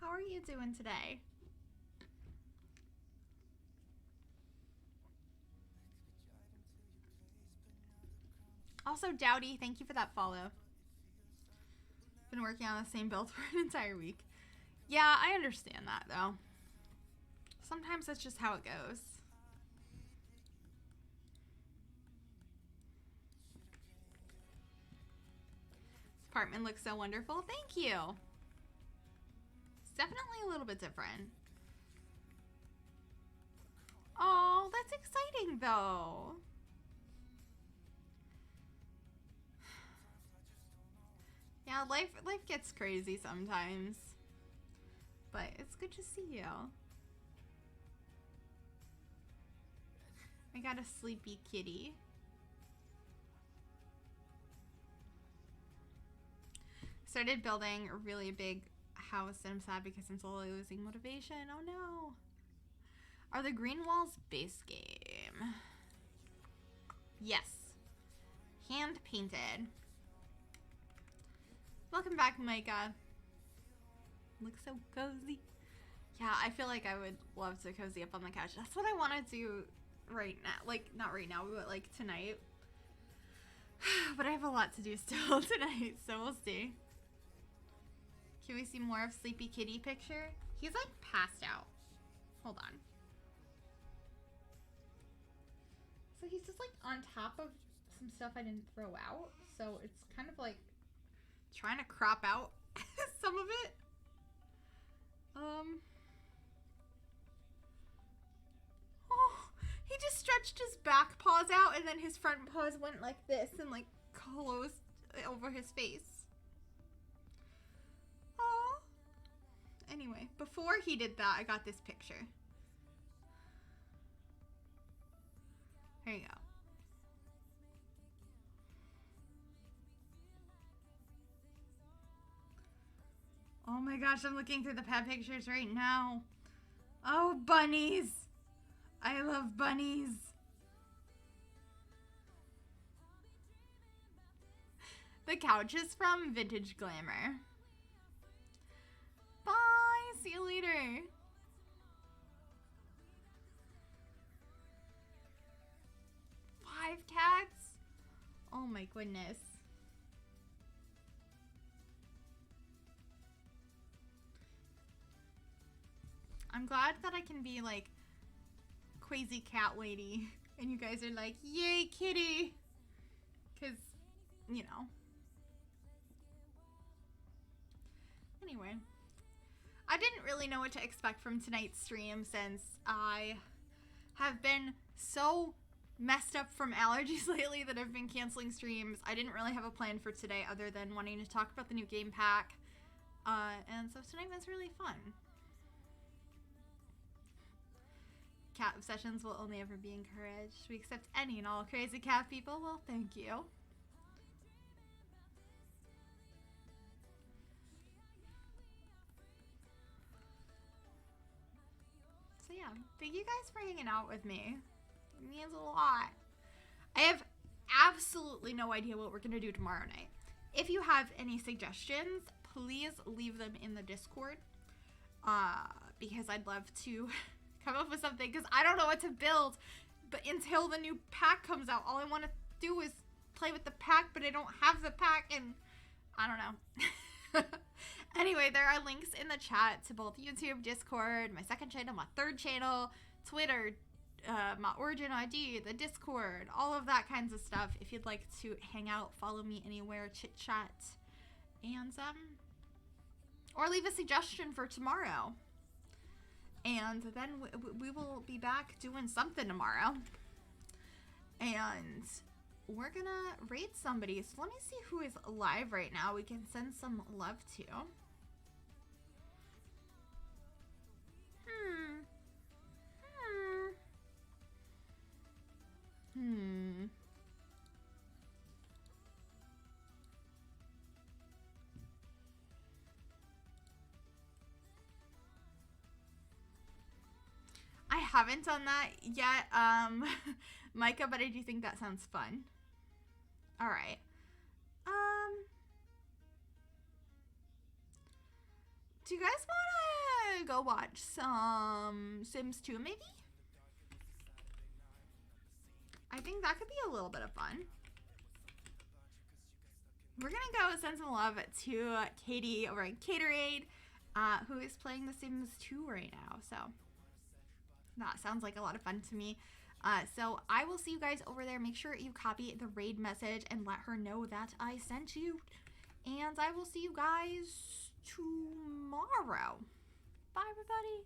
How are you doing today? Also, Dowdy, thank you for that follow. Been working on the same build for an entire week. Yeah, I understand that, though. Sometimes that's just how it goes. This apartment looks so wonderful. Thank you. It's definitely a little bit different. Oh, that's exciting, though. Yeah, life gets crazy sometimes, but it's good to see you. I got a sleepy kitty. Started building a really big house and I'm sad because I'm slowly losing motivation. Oh no. Are the green walls base game? Yes. Hand painted. Welcome back, Micah. Looks so cozy. Yeah, I feel like I would love to cozy up on the couch. That's what I want to do right now. Like, not right now, but like tonight. But I have a lot to do still tonight, so we'll see. Can we see more of Sleepy Kitty picture? He's like passed out. Hold on. So he's just like on top of some stuff I didn't throw out. So it's kind of like trying to crop out some of it. Oh, he just stretched his back paws out and then his front paws went like this and like closed over his face. Oh. Anyway, before he did that, I got this picture. Here you go. Oh my gosh, I'm looking through the pet pictures right now. Oh, bunnies. I love bunnies. The couch is from Vintage Glamour. Bye. See you later. Five cats? Oh my goodness. I'm glad that I can be like crazy cat lady and you guys are like, yay kitty, because you know. Anyway, I didn't really know what to expect from tonight's stream since I have been so messed up from allergies lately that I've been canceling streams. I didn't really have a plan for today other than wanting to talk about the new game pack, and so tonight was really fun. Cat obsessions will only ever be encouraged. We accept any and all crazy cat people. Well, thank you. So yeah, thank you guys for hanging out with me. It means a lot. I have absolutely no idea what we're gonna do tomorrow night. If you have any suggestions, please leave them in the Discord, because I'd love to come up with something, because I don't know what to build. But until the new pack comes out, all I want to do is play with the pack, but I don't have the pack, and I don't know. Anyway, there are links in the chat to both YouTube, Discord, my second channel, my third channel, Twitter, my Origin ID, the Discord, all of that kinds of stuff. If you'd like to hang out, follow me anywhere, chit chat, and or leave a suggestion for tomorrow. And then we will be back doing something tomorrow. And we're gonna raid somebody. So let me see who is live right now. We can send some love to. I haven't done that yet, Micah, but I do think that sounds fun. All right. Do you guys want to go watch some Sims 2 maybe? I think that could be a little bit of fun. We're going to go send some love to Katie over at Caterade, who is playing The Sims 2 right now. So that sounds like a lot of fun to me. So I will see you guys over there. Make sure you copy the raid message and let her know that I sent you. And I will see you guys tomorrow. Bye, everybody.